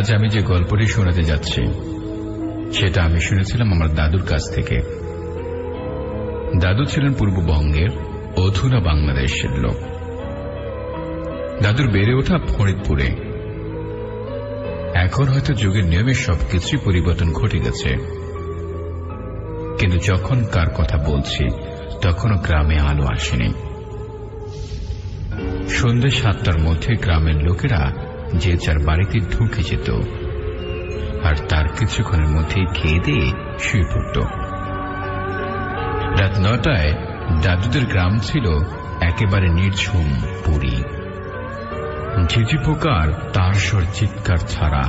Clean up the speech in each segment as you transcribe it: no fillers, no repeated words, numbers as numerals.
আজ আমি যে গল্পটি শোনাতে যাচ্ছি সেটা আমি শুনেছিলাম আমার দাদুর কাছ থেকে। দাদু ছিলেন পূর্ববঙ্গের অধুনা বাংলাদেশের লোক। দাদুর বেড়ে ওঠা ফরিদপুরে। এখন হয়তো যুগের নিয়মে সবকিছুই পরিবর্তন ঘটে গেছে, কিন্তু যখন কার কথা বলছি তখনও গ্রামে আলো আসেনি। সন্ধ্যে 7টার মধ্যে গ্রামের লোকেরা যে যার বাড়িতে ঢুকে যেত, আর তার কিছুক্ষণের মধ্যেই খেয়ে দিয়ে শুয়ে পড়ত। রাত 9টায় দাদুদের গ্রাম ছিল একেবারে নির্ঝুম পুরী। ঝিঝি পোকার তারস্বর চিৎকার ছাড়া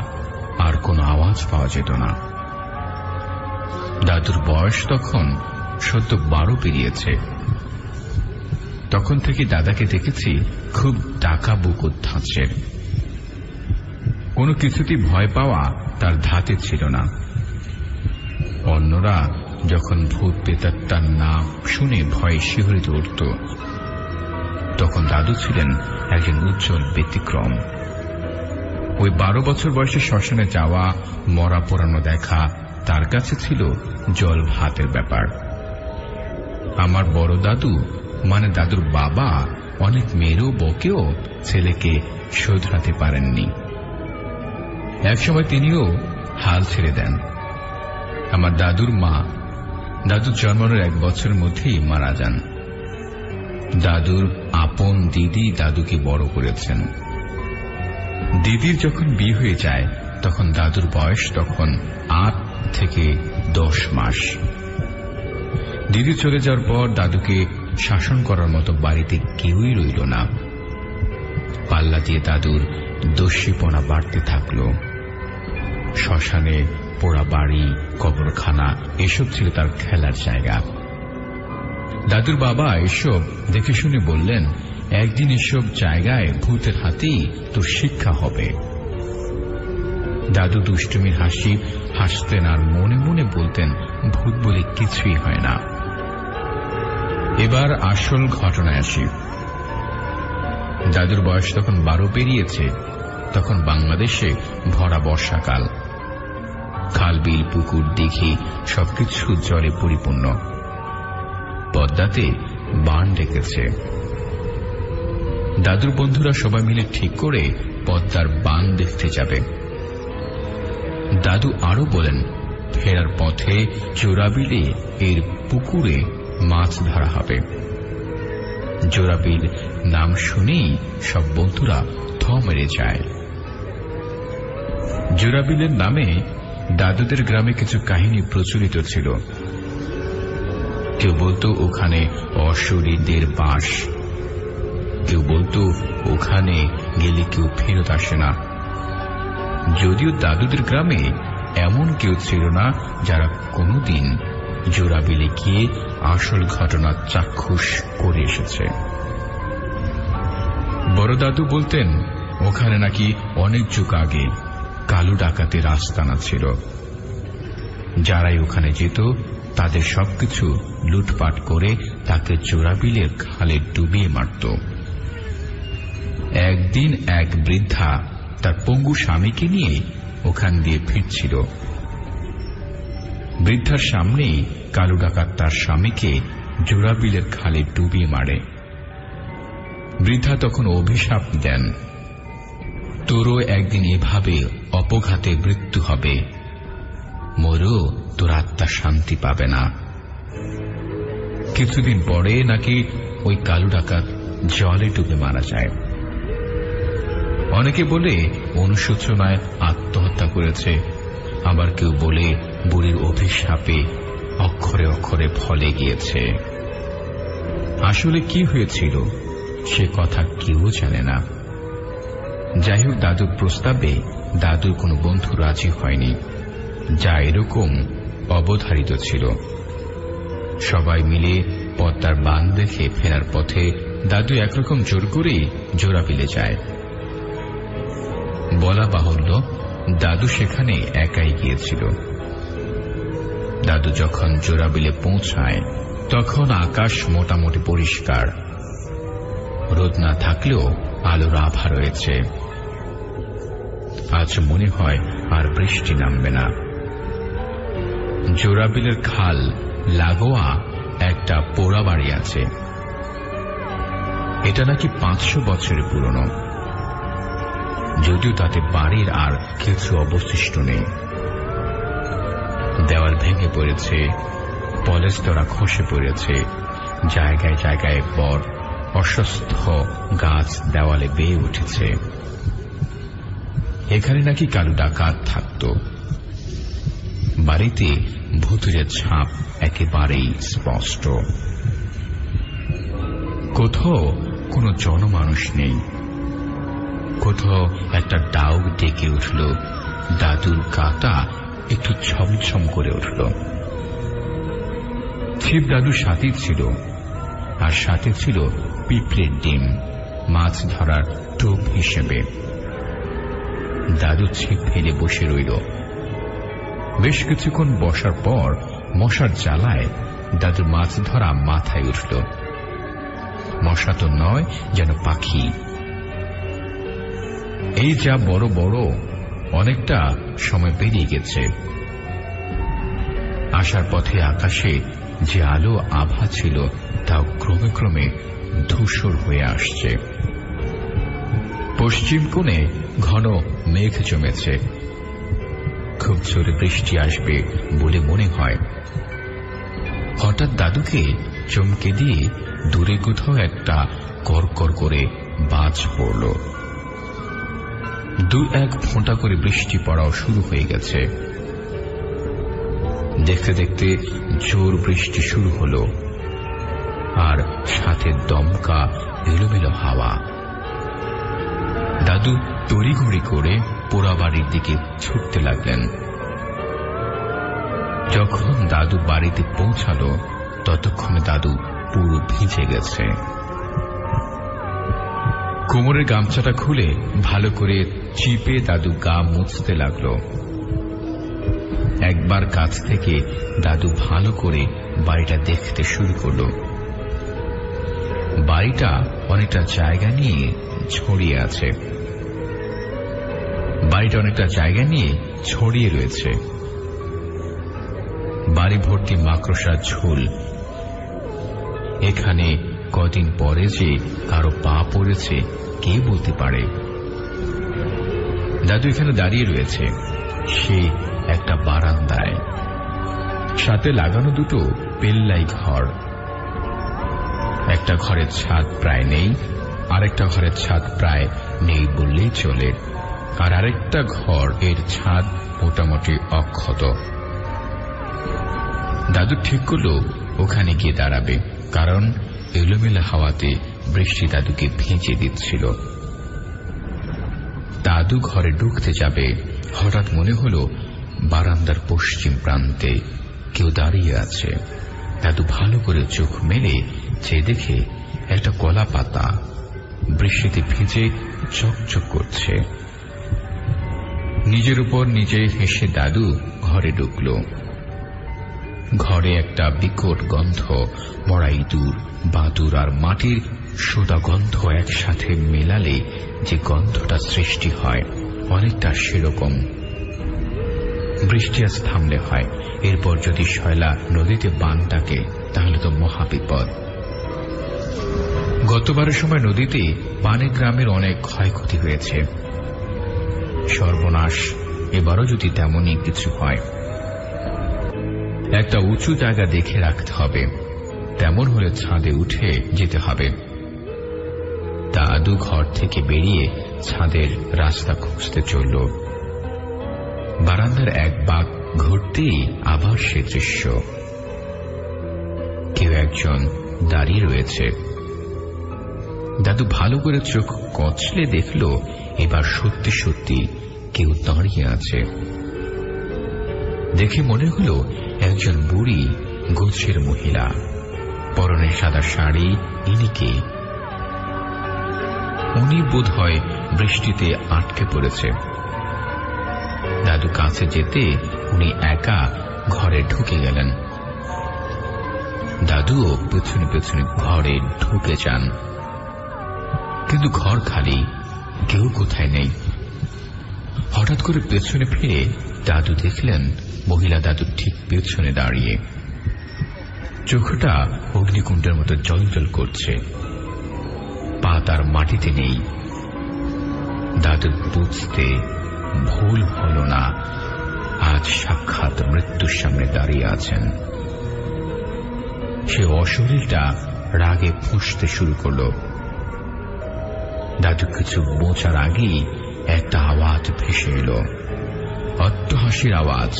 আর কোনো আওয়াজ পাওয়া যেত না। দাদুর বয়স তখন সদ্য 12 পেরিয়েছে। তখন থেকে দাদাকে দেখেছি খুব ডাকা বুকুর ধাঁচের। কোনো কিছুতেই ভয় পাওয়া তার ধাতে ছিল না। অন্যরা যখন ভূত প্রেতাত্মার নাম শুনে ভয়ে শিহরিত উঠত, তখন দাদু ছিলেন একজন উজ্জ্বল ব্যতিক্রম। ওই 12 বছর বয়সে শ্মশানে যাওয়া, মরা পোড়ানো দেখা তার কাছে ছিল জল ভাতের ব্যাপার। আমার বড় দাদু মানে দাদুর বাবা অনেক মেয়েরও বকেও ছেলেকে শোধরাতে পারেননি। একসময় তিনিও হাল ছেড়ে দেন। আমার দাদুর মা দাদুর জন্মানোর 1 বছরের মধ্যেই মারা যান। দাদুর আপন দিদি দাদুকে বড় করেছেন। দিদির যখন বিয়ে হয়ে যায় তখন দাদুর বয়স তখন 8 থেকে 10 মাস। দিদি চলে যাওয়ার পর দাদুকে শাসন করার মতো বাড়িতে কেউই রইল না। পাল্লা দিয়ে দাদুর দস্যিপনা বাড়তে থাকল। শ্মশানে, পোড়া বাড়ি, কবরখানা এসব ছিল তার খেলার জায়গা। দাদুর বাবা এসব দেখে শুনে বললেন, একদিন এসব জায়গায় ভূতের হাতেই তোর শিক্ষা হবে। দাদু দুষ্টুমির হাসি হাসতেন আর মনে মনে বলতেন, ভূত বলে কিছুই হয় না। এবার আসল ঘটনায় আসি। দাদুর বয়স তখন 12 পেরিয়েছে। তখন বাংলাদেশে ভরা বর্ষাকাল। খাল, বিল, পুকুর, দিঘি সবকিছু জলে পরিপূর্ণ। পদ্মাতে বান ডেকেছে। দাদুর বন্ধুরা সবাই মিলে ঠিক করে পদ্মার বান দেখতে যাবে। দাদু আরো বলেন, ফেরার পথে জোড়াবিলে এর পুকুরে মাছ ধরা হবে। জোড়াবিল নাম শুনেই সব বন্ধুরা থ মেরে যায়। জোড়াবিলের নামে দাদুদের গ্রামে কিছু কাহিনী প্রচলিত ছিল। কেউ বলতো ওখানে অশরীরদের বাস, কেউ বলতো ওখানে গেলে কেউ ফেরত আসে না। যদিও দাদুদের গ্রামে এমন কেউ ছিল না যারা কোনোদিন জোড়াবিলে গিয়ে আসল ঘটনা চাক্ষুষ করে এসেছে। বড় দাদু বলতেন ওখানে নাকি অনেক যুগ আগে কালু ডাকাতের আস্তানা ছিল। যারাই ওখানে যেত তাদের সবকিছু লুটপাট করে তাকে জোড়াবিলের খালে ডুবিয়ে মারত। একদিন এক বৃদ্ধা তার পঙ্গু স্বামীকে নিয়ে ওখান দিয়ে ফিরছিল। বৃদ্ধার সামনেই কালু ডাকাত তার স্বামীকে জোড়াবিলের খালে ডুবিয়ে মারে। বৃদ্ধা তখন অভিশাপ দেন, তোরও একদিন এভাবে অপঘাতে মৃত্যু হবে, মরো তোর আত্মা শান্তি পাবে না। কিছুদিন পরে নাকি ওই কালু ডাকাত জলে ডুবে মারা যায়। অনেকে বলে অনুশোচনায় আত্মহত্যা করেছে, আবার কেউ বলে বুড়ির অভিশাপে অক্ষরে অক্ষরে ফলে গিয়েছে। আসলে কি হয়েছিল সে কথা কেউ জানে না। যাই হোক, দাদুর প্রস্তাবে দাদুর কোনো বন্ধু রাজি হয়নি, যা এরকম অবধারিত ছিল। সবাই মিলে পদ্মার বান দেখে ফেরার পথে দাদু একরকম জোর করেই জোড়াবিলে যায়। বলা বাহুল্য, দাদু সেখানে একাই গিয়েছিল। দাদু যখন জোড়াবিলে পৌঁছায় তখন আকাশ মোটামুটি পরিষ্কার। রোদ না থাকলেও আলোর আভা রয়েছে। আজ মনে হয় আর বৃষ্টি নামবে না। জোড়াবিলের খাল লাগোয়া একটা পোড়া বাড়ি আছে। এটা নাকি 500 বছরের পুরনো, যদিও তাতে বাড়ির আর কিছু অবশিষ্ট নেই। দেওয়াল ভেঙে পড়েছে, পলেস্তরা খসে পড়েছে, জায়গায় জায়গায় বড় অসুস্থ গাছ দেওয়ালে বেয়ে উঠেছে। এখানে নাকি কালো ডাকাত থাকত। বাড়িতে ভূতের ছাপ একেবারেই স্পষ্ট। কোথাও কোনো জনমানুষ নেই। কোথাও একটা ডাউক ডেকে উঠল, দাদুর গাটা একটু ছমছম করে উঠল। ছিপ দাদুর সাথেই ছিল, আর সাথে ছিল পিঁপড়ের ডিম মাছ ধরার টোপ হিসেবে। দাদু ছিপ ফেলে বসে রইল। বেশ কিছুক্ষণ বসার পর মশার জ্বালায় দাদুর মাছ ধরা মাথায় উঠল। মশা তো নয়, যেন পাখি। এই যা বড় বড়, অনেকটা সময় পেরিয়ে গেছে। আসার পথে আকাশে যে আলো আভা ছিল তাও ক্রমে ক্রমে ধূসর হয়ে আসছে। পশ্চিম কোণে ঘন মেঘ জমেছে। খুব জোরে বৃষ্টি আসবে বলে মনে হয়। হঠাৎ দাদুকে চমকে দিয়ে দূরে কোথাও একটা করকর করে বাজ পড়ল। 2-1 ফোঁটা করে বৃষ্টি পড়াও শুরু হয়ে গেছে। দেখতে দেখতে জোর বৃষ্টি শুরু হলো, আর সাথে দমকা এলোমেলো হাওয়া। দাদু তড়িঘড়ি করে পোড়া বাড়ির দিকে ছুটতে লাগলেন। যখন দাদু বাড়িতে পৌঁছালো ততক্ষণে দাদু পুরো ভিজে গেছে। কোমরের গামছাটা খুলে ভালো করে চিপে দাদু গা মুছতে লাগলো। একবার কাছ থেকে দাদু ভালো করে বাড়িটা দেখতে শুরু করলো। বাড়িটা অনেকটা জায়গা নিয়ে ছড়িয়ে আছে। বাড়িটা অনেকটা জায়গা নিয়ে ছড়িয়ে রয়েছে। বাড়ি ভর্তি মাকড়সার ঝোল। এখানে কদিন পরে যে কারো পা পড়েছে কে বলতে পারে। দাদু এখানে দাঁড়িয়ে রয়েছে, সে একটা বারান্দায়। সাথে লাগানো দুটো পেল্লাই ঘর। একটা ঘরের ছাদ প্রায় নেই, আরেকটা ঘরের ছাদ প্রায় নেই বললেই চলে, আর আরেকটা ঘর এর ছাদ মোটামুটি অক্ষত। দাদু ঠিক করলো ওখানে গিয়ে দাঁড়াবে, কারণ এলোমেলো হাওয়াতে বৃষ্টি দাদুকে ভিজে দিচ্ছিল। দাদু ঘরে ঢুকতে যাবে, হঠাৎ মনে হলো বারান্দার পশ্চিম প্রান্তে কেউ দাঁড়িয়ে আছে। দাদু ভালো করে চোখ মেলে চেয়ে দেখে একটা কলা পাতা বৃষ্টিতে ভিজে চকচক করছে। নিজের উপর নিজে হেসে দাদু ঘরে ঢুকল। ঘরে একটা বিকট গন্ধ, মরা ইঁদুর, বাদুর আর মাটির সোদা গন্ধ একসাথে মেলালে যে গন্ধটা সৃষ্টি হয় অনেকটা সেরকম। বৃষ্টি আজ থামলে হয়, এরপর যদি শয়লা নদীতে বান ডাকে তাহলে তো মহাবিপদ। গতবারের সময় নদীতে বানে গ্রামের অনেক ক্ষয়ক্ষতি হয়েছে। সর্বনাশ এবারও যদি তেমনই কিছু হয়। একটা উঁচু জায়গা দেখে রাখতে হবে, তেমন হলে ছাদে উঠে যেতে হবে। দাদু ঘর থেকে বেরিয়ে ছাদের রাস্তা খুঁজতে চলল। বারান্দার এক বাঁক ঘুরতেই আবার সে দৃশ্য। কেউ একজন দাঁড়িয়ে রয়েছে। দাদু ভালো করে চোখ কচলে দেখল এবার সত্যি সত্যি কেউ দাঁড়িয়ে আছে। দেখে মনে হলো একজন বুড়ি গোছের মহিলা, পরনে সাদা শাড়ি। ইনি কে? উনি বোধ হয় বৃষ্টিতে আটকে পড়েছে। দাদু কাছে যেতে উনি একা ঘরে ঢুকে গেলেন। দাদুও পেছনে পেছনে ঘরে ঢুকে যান, কিন্তু ঘর খালি, কেউ কোথায় নেই। হঠাৎ করে পেছনে ফিরে দাদু দেখলেন মহিলা দাদুর ঠিক পেছনে দাঁড়িয়ে, চোখটা অগ্নিকুণ্ডের মতো জ্বলজ্বল করছে, পা তার মাটিতে নেই। দাদুর বুঝতে ভুল হল না, আজ সাক্ষাৎ মৃত্যুর সামনে দাঁড়িয়ে আছেন। সে অশরীরটা রাগে ফুঁসতে শুরু করল। দাদু কিছু বোঝার আগেই একটা আওয়াজ ভেসে এলো, অট্টহাসির আওয়াজ,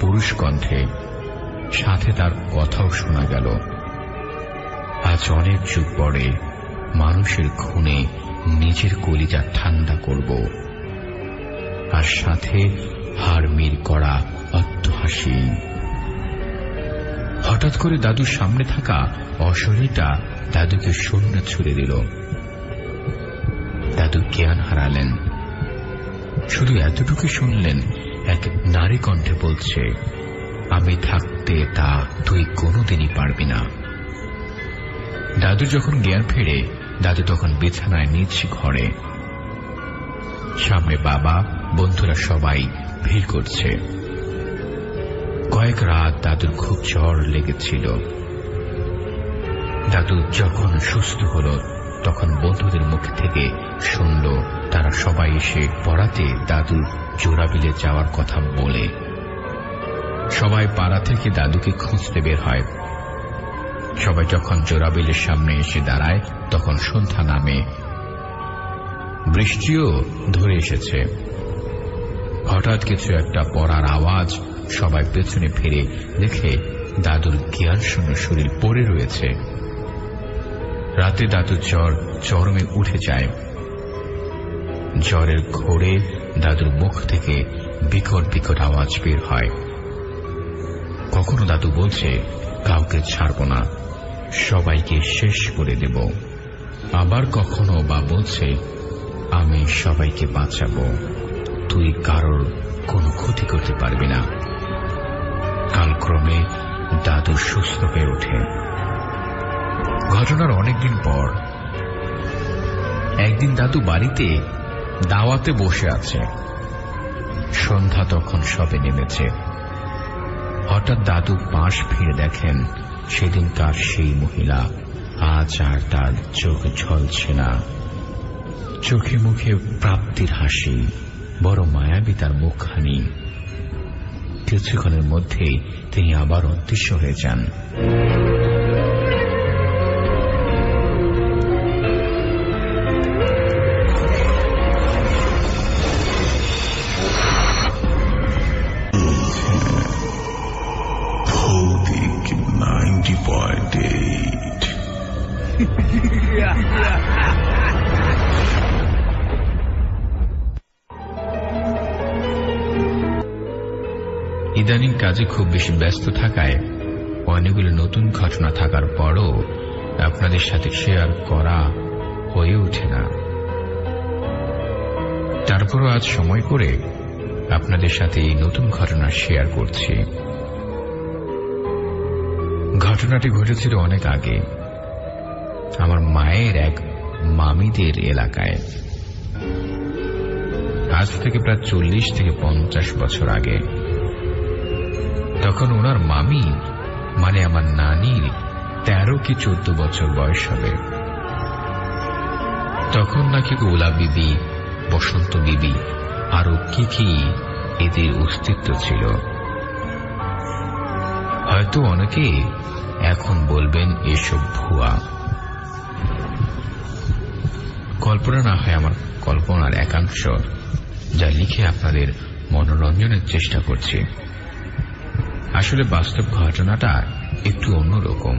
পুরুষ কণ্ঠে, সাথে তার কথাও শোনা গেল। আজ অনেক যুগ পরে মানুষের খুনে নিজের কলিজা ঠান্ডা করব, আর সাথে হাড়মির করা অট্টহাসি। হঠাৎ করে দাদুর সামনে থাকা অশরীরটা দাদুকে শূন্য ছুড়ে দিল। দাদু জ্ঞান হারালেন। শুধু এতটুকু শুনলেন, এক নারী কণ্ঠে বলছে, আমি থাকতে তা তুই কোনোদিনই পারবি না। দাদু যখন জ্ঞান ফেরে, দাদু তখন বিছানায় নিজ ঘরে। সামনে বাবা, বন্ধুরা সবাই ভিড় করছে। কয়েক রাত দাদুর খুব জ্বর লেগেছিল। দাদু যখন সুস্থ হল, তখন বন্ধুদের মুখ থেকে শুনল তারা সবাই এসে পড়াতে দাদু জোড়াবিলে যাওয়ার কথা বলে। সবাই পাড়া থেকে দাদুকে খুঁজতে বের হয়। সবাই যখন জোড়াবিলের সামনে এসে দাঁড়ায়, তখন সন্ধ্যা নামে, বৃষ্টিও ধরে এসেছে। হঠাৎ কিছু একটা পড়ার আওয়াজ, সবাই পেছনে ফিরে দেখে দাদুর জ্ঞান শূন্য শরীর পড়ে রয়েছে। রাতে দাদুর জ্বর চরমে উঠে যায়। জ্বরের ঘোরে দাদুর মুখ থেকে বিকট বিকট আওয়াজ বের হয়। কখনো দাদু বলছে, কাউকে ছাড়ব না, সবাইকে শেষ করে দেব। আবার কখনো বা বলছে, আমি সবাইকে বাঁচাবো, তুই কারোর কোনো ক্ষতি করতে পারবি না। কালক্রমে দাদু সুস্থ হয়ে ওঠে। ঘটনার অনেকদিন পর একদিন দাদু বাড়িতে দাওয়াতে বসে আছে। সন্ধ্যা তখন সবে নেমেছে। হঠাৎ দাদু পাশ ফিরে দেখেন সেদিনকার সেই মহিলা আজ আর তার চোখ ঝলছে না। চোখে মুখে প্রাপ্তির হাসি, বড় মায়াবী তার মুখখানি। কিছুক্ষণের মধ্যেই তিনি আবার অদৃশ্য হয়ে যান। ইদানিং কাজে খুব বেশি ব্যস্ত থাকায় অনেকগুলো নতুন ঘটনা থাকার পরও আপনাদের সাথে শেয়ার করা হয়ে ওঠে না। তারপরও আজ সময় করে আপনাদের সাথে এই নতুন ঘটনা শেয়ার করছি। ঘটনাটি ঘটেছিল অনেক আগে, আমার মায়ের এক মামিদের এলাকায়। আজ থেকে প্রায় 40 থেকে 50 বছর আগে। তখন ওনার মামি মানে আমার নানির 13 কি 14 বছর বয়স হবে। তখন নাকি ওলা বিবি, বসন্ত বিবি, আরো কি কি এদের অস্তিত্ব ছিল। হয়তো অনেকে এখন বলবেন এসব ভুয়া। কল্পনা না হয় আমার কল্পনার একাংশ, যা লিখে আপনাদের মনোরঞ্জনের চেষ্টা করছি। আসলে বাস্তব ঘটনাটা একটু অন্যরকম।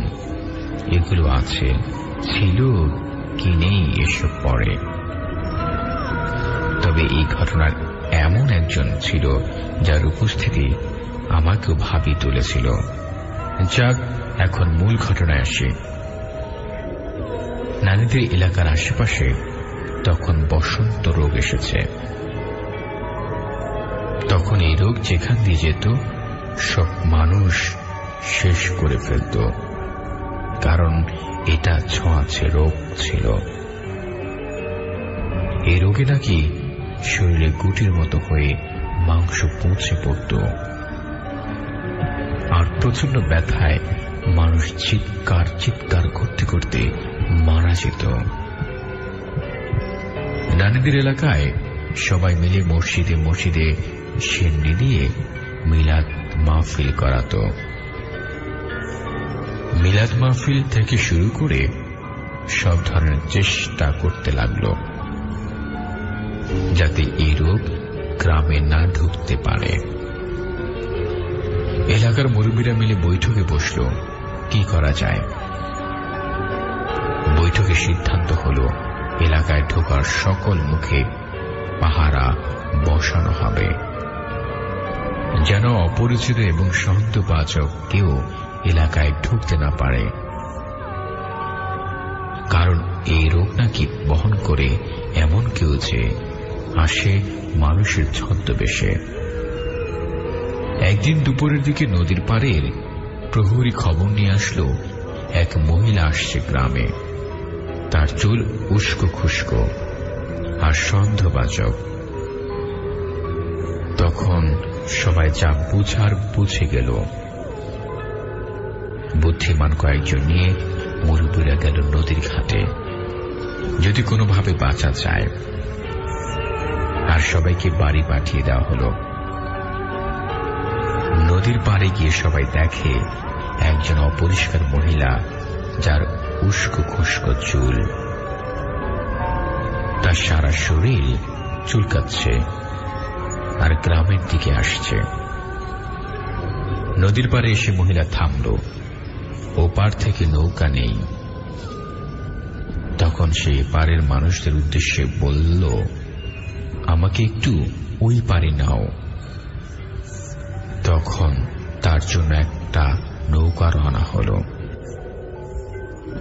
এগুলো আছে, ছিল কি নেই এসব পরে। তবে এই ঘটনার এমন একজন ছিল যার উপস্থিতি আমাকেও ভাবিয়ে তুলেছিল। যাক, এখন মূল ঘটনায় আসি। নানীদের এলাকার আশেপাশে তখন বসন্ত রোগ এসেছে। তখন এই রোগ যেখান দিয়ে যেত সব মানুষ শেষ করে ফেলত, কারণ এটা ছোঁয়াচে রোগ ছিল। এই রোগে নাকি শরীরে গুটির মতো হয়ে মাংস পৌঁছে পড়ত, আর প্রচন্ড ব্যথায় মানুষ চিৎকার চিৎকার করতে করতে মারা যেত। নানিদের এলাকায় সবাই মিলে মসজিদে মসজিদে সেন্নি দিয়ে মিলাদ মাহফিল করাত। মিলাদ মাহফিল থেকে শুরু করে সব ধরনের চেষ্টা করতে লাগলো যাতে এই রোগ গ্রামে না ঢুকতে পারে। এলাকার মুরব্বীরা মিলে বৈঠকে বসল কি করা যায়। বৈঠকে সিদ্ধান্ত হল এলাকায় ঢোকার সকল মুখে পাহারা বসানো হবে, যেন অপরিচিত এবং সন্দেহবাচক কেউ এলাকায় ঢুকতে না পারে, কারণ এই রোগ নাকি বহন করে এমন কেউ যে আসে মানুষের ছদ্মবেশে। একদিন দুপুরের দিকে নদীর পাড়ের প্রহরী খবর নিয়ে আসলো এক মহিলা আসছে গ্রামে। তার চুল উস্কো খুস্কো আর সন্দেহবাচক। তখন সবাই যা বুঝার বুঝে গেল। বুদ্ধিমান কয়েকজন নিয়ে মুরব্বীরা গেল নদীর ঘাটে, যদি কোনোভাবে বাঁচা যায়, আর সবাইকে বাড়ি পাঠিয়ে দেওয়া হল। নদীর পাড়ে গিয়ে সবাই দেখে একজন অপরিষ্কার মহিলা, যার উস্কো খুস্কো চুল, তার সারা শরীর চুলকাচ্ছে আর গ্রামের দিকে আসছে। নদীর পাড়ে এসে মহিলা থামল। ওপার থেকে নৌকা নেই। তখন সে পাড়ের মানুষদের উদ্দেশ্যে বলল, আমাকে একটু ওই পারে নাও। তখন তার জন্য একটা নৌকা রওনা হল।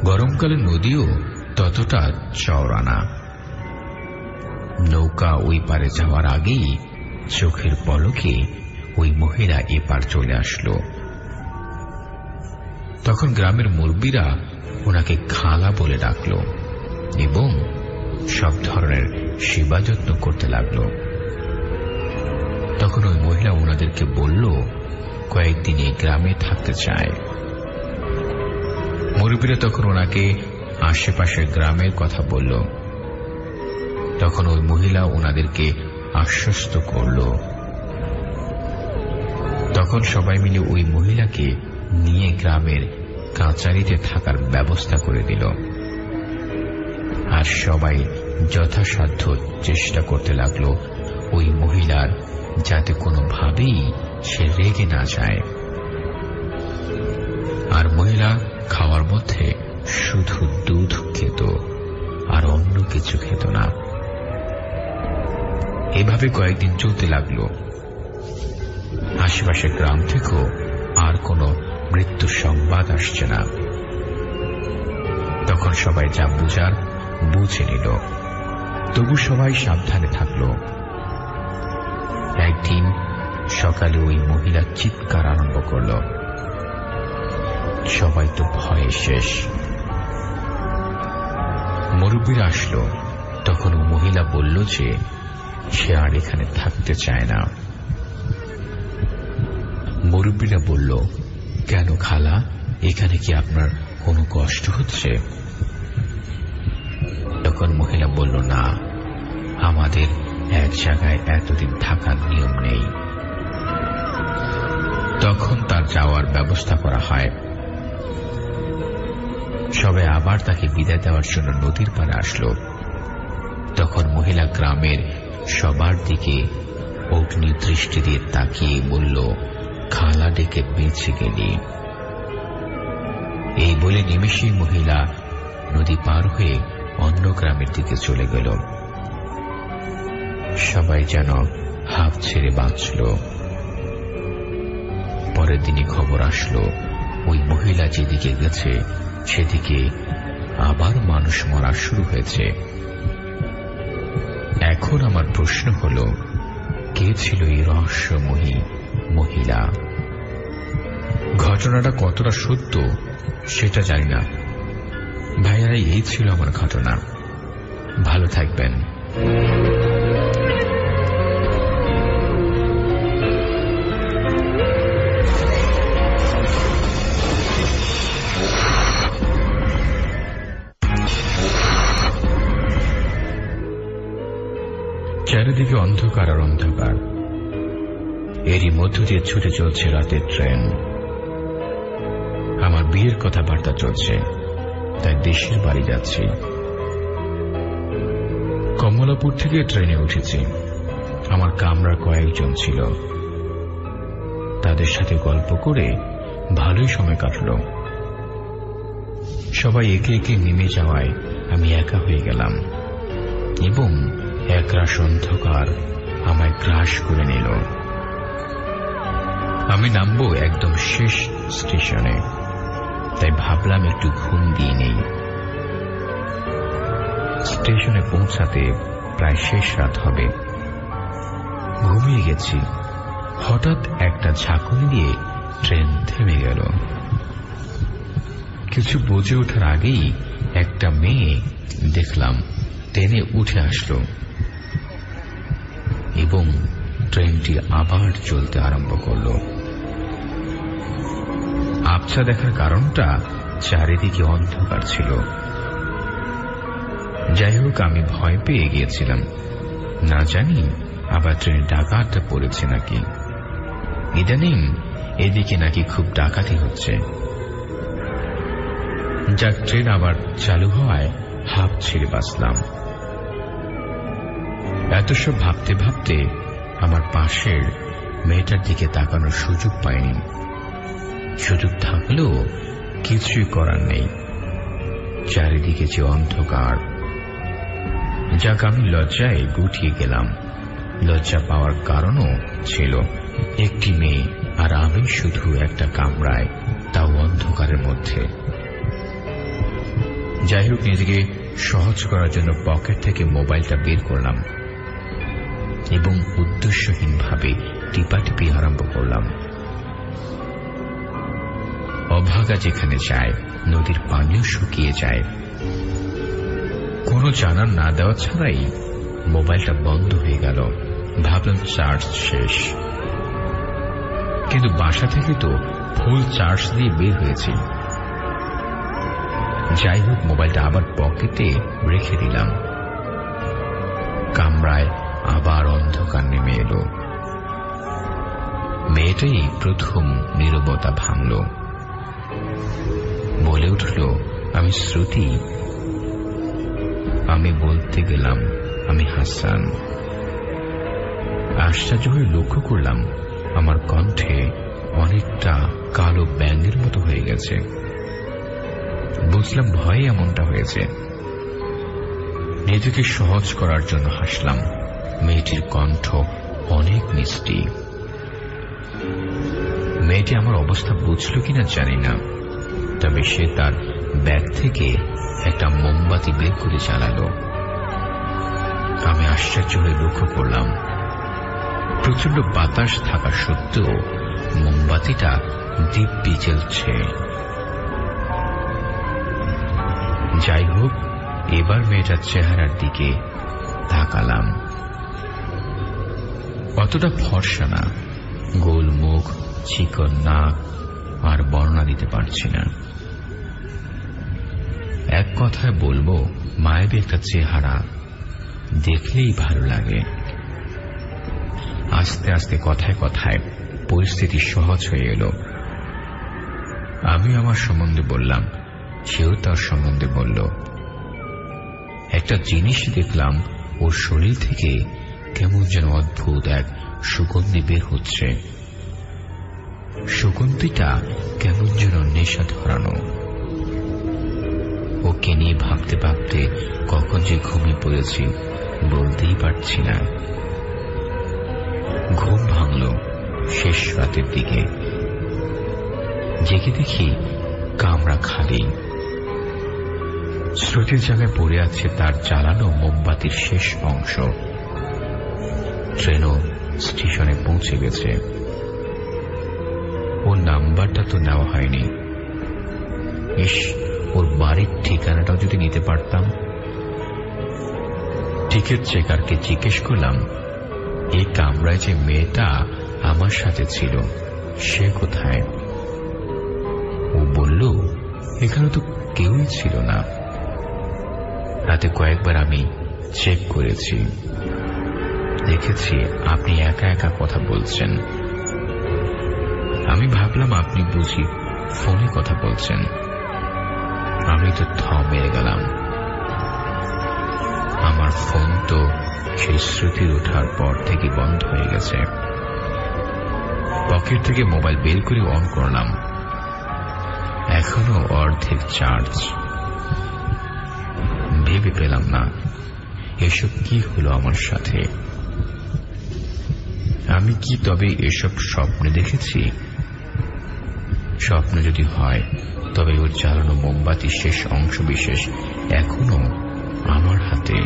গরমকালে নদীও ততটা চওড়া না। নৌকা ওই পারে যাওয়ার আগেই চোখের পলকে ওই মহিলা এপার চলে আসলো। তখন গ্রামের মুরব্বীরা ওনাকে খালা বলে ডাকল এবং সব ধরনের সেবা যত্ন করতে লাগল। তখন ওই মহিলা ওনাদেরকে বলল কয়েকদিন এই গ্রামে থাকতে চায়। মুরব্বীরা তখন ওনাকে আশেপাশের গ্রামের কথা বলল। তখন ওই মহিলা ওনাদেরকে আশ্বস্ত করল। তখন সবাই মিলে ওই মহিলাকে নিয়ে গ্রামের কাচারিতে থাকার ব্যবস্থা করে দিল, আর সবাই যথাসাধ্য চেষ্টা করতে লাগলো ওই মহিলার যাতে কোনোভাবেই সে রেগে না যায়। আর মহিলা খাওয়ার মধ্যে শুধু দুধ খেত, আর অন্য কিছু খেত না। এভাবে কয়েকদিন চলতে লাগলো। আশেপাশের গ্রাম থেকেও আর কোনো মৃত্যুর সংবাদ আসছে না। তখন সবাই যা বুঝার বুঝে নিল, তবু সবাই সাবধানে থাকল। একদিন সকালে ওই মহিলা চিৎকার আরম্ভ করল। সবাই তো ভয়ে শেষ। মুরব্বীরা আসলো। তখন ওই মহিলা বলল যে সে আর এখানে থাকতে চায় না। মুরব্বীরা বলল, কেন খালা, এখানে কি আপনার কোনো কষ্ট হচ্ছে? তখন মহিলা বলল, না, আমাদের এক জায়গায় এতদিন থাকার নিয়ম নেই। তখন তার যাওয়ার ব্যবস্থা করা হয়। সবাই আবার তাকে বিদায় দেওয়ার জন্য নদীর পাড়ে আসলো। তখন মহিলা গ্রামের সবার দিকে অগ্নি দৃষ্টি দিয়ে তাকিয়ে বলল, খালা ডেকে বেঁচে গেলি। এই বলে নিমেষেই মহিলা নদী পার হয়ে অন্য গ্রামের দিকে চলে গেল। সবাই যেন হাঁপ ছেড়ে বাঁচল। পরের দিনই খবর আসলো ওই মহিলা যেদিকে গেছে সেদিকে আবার মানুষ মরা শুরু হয়েছে। এখন আমার প্রশ্ন হল, কে ছিল এই রহস্যময়ী মহিলা? ঘটনাটা কতটা সত্য সেটা জানি না। ভাইয়ারা, এই ছিল আমার ঘটনা। ভালো থাকবেন। চারদিকে অন্ধকার আর অন্ধকার। এরই মধ্য দিয়ে ছুটে চলছে রাতের ট্রেন। আমার বিয়ের কথাবার্তা চলছে, তাই দেশের বাড়ি যাচ্ছি। কমলাপুর থেকে ট্রেনে উঠেছি। আমার কামরা কয়েকজন ছিল, তাদের সাথে গল্প করে ভালোই সময় কাটল। সবাই একে একে নেমে যাওয়ায় আমি একা হয়ে গেলাম এবং একরাশ অন্ধকার আমায় গ্রাস করে নিল। আমি নামবো একদম শেষ স্টেশনে, তাই ভাবলাম একটু ঘুম দিয়ে নেই। স্টেশনে পৌঁছাতে প্রায় শেষ রাত হবে। ঘুমিয়ে গেছি। হঠাৎ একটা ঝাঁকুনি দিয়ে ট্রেন থেমে গেল। কিছু বুঝে ওঠার আগেই একটা মেয়ে দেখলাম ট্রেনে উঠে আসলো এবং ট্রেনটি আবার চলতে আরম্ভ করল। আবছা দেখার কারণটা চারিদিকে অন্ধকার ছিল। যাই হোক, আমি ভয় পেয়ে গিয়েছিলাম, না জানি আবার ট্রেনে ডাকাতটা পড়েছে নাকি। ইদানিং এদিকে নাকি খুব ডাকাতি হচ্ছে। যাক, ট্রেন আবার চালু হওয়ায় হাঁপ ছেড়ে বাঁচলাম। এত সব ভাবতে ভাবতে আমার পাশের মেয়েটার দিকে তাকানোর সুযোগ পাইনি। সুযোগ থাকলেও কিছুই করার নেই, চারিদিকে যে অন্ধকার। যাক, আমি লজ্জায় গুটিয়ে গেলাম। লজ্জা পাওয়ার কারণও ছিল, একটি মেয়ে আর আমি শুধু একটা কামরায়, তাও অন্ধকারের মধ্যে। যাই হোক, নিজেকে সহজ করার জন্য পকেট থেকে মোবাইলটা বের করলাম এবং উদ্দেশ্যহীনভাবে টিপাটিপি আরম্ভ করলাম। অভাগা যেখানে যায়, নদীর পানিও শুকিয়ে যায়। কোনো জানান না দেওয়া ছাড়াই মোবাইলটা বন্ধ হয়ে গেল। ভাবলাম চার্জ শেষ, কিন্তু বাসা থেকে তো ফুল চার্জ দিয়ে বের হয়েছি। যাই হোক, মোবাইলটা আবার পকেটে রেখে দিলাম। কামরায় আবার অন্ধকার নেমে এলো। মেয়েটাই প্রথম নীরবতা ভাঙল। বলে উঠল, আমি শ্রুতি। আমি বলতে গেলাম, আমি হাসান। আশ্চর্য হয়ে লক্ষ্য করলাম আমার কণ্ঠে অনেকটা কালো ব্যাঙের মতো হয়ে গেছে। বুঝলাম ভয়ে এমনটা হয়েছে। নিজেকে সহজ করার জন্য হাসলাম। মেয়েটির কণ্ঠ অনেক মিষ্টি। মেয়েটি আমার অবস্থা বুঝল কিনা জানি না, তবে সে তার ব্যাগ থেকে একটা মোমবাতি বের করে জ্বালালো। আমি আশ্চর্য হয়ে লক্ষ্য করলাম প্রচন্ড বাতাস থাকা সত্ত্বেও মোমবাতিটা দিব্যি জ্বলছে। যাই হোক, এবার মেয়েটার চেহারার দিকে তাকালাম। অতটা ফর্সা না, গোল মুখ, চিকন নাক, আর বর্ণনা দিতে পারছি না। এক কথায় বলবো, মায়াবী একটা চেহারা, দেখলেই ভালো লাগে। আস্তে আস্তে কথায় কথায় পরিস্থিতি সহজ হয়ে এলো। আমি আমার সম্বন্ধে বললাম, সেও তার সম্বন্ধে বলল। একটা জিনিস দেখলাম, ওর শরীর থেকে কেমন যেন অদ্ভুত এক সুগন্ধি বের হচ্ছে। সুগন্ধিটা কেমন যেন নেশা ধরানো। ওকে নিয়ে ভাবতে ভাবতে কখন যে ঘুমিয়ে পড়েছি বলতেই পারছি না। ঘুম ভাঙল শেষ রাতের দিকে। জেগে দেখি কামরা খালি। শ্রুতির জায়গায় পড়ে আছে তার জ্বালানো মোমবাতির শেষ অংশ। ট্রেনও স্টেশনে পৌঁছে গেছে। ওর নাম্বারটা তো নেওয়া হয়নি। ইস, ওর বাড়ির ঠিকানাটাও যদি নিতে পারতাম। টিকিট চেকারকে জিজ্ঞেস করলাম, এই কামরায় যে মেয়েটা আমার সাথে ছিল সে কোথায়? ও বলল, এখানে তো কেউই ছিল না। রাতে কয়েকবার আমি চেক করেছি, দেখেছি আপনি একা একা কথা বলছেন। আমি ভাবলাম আপনি বুঝি ফোনে কথা বলছেন। আমি তো থ মেরে গেলাম। আমার ফোন তো সেই স্মৃতির ওঠার পর থেকে বন্ধ হয়ে গেছে। পকেট থেকে মোবাইল বের করে অন করলাম, এখনো অর্ধেক চার্জ। ভেবে পেলাম না এসব কি হলো আমার সাথে। আমি কি তবে এসব স্বপ্নে দেখেছি? স্বপ্ন যদি হয় তবে ওর জ্বালানো মোমবাতির শেষ অংশ বিশেষ এখনো আমার হাতে।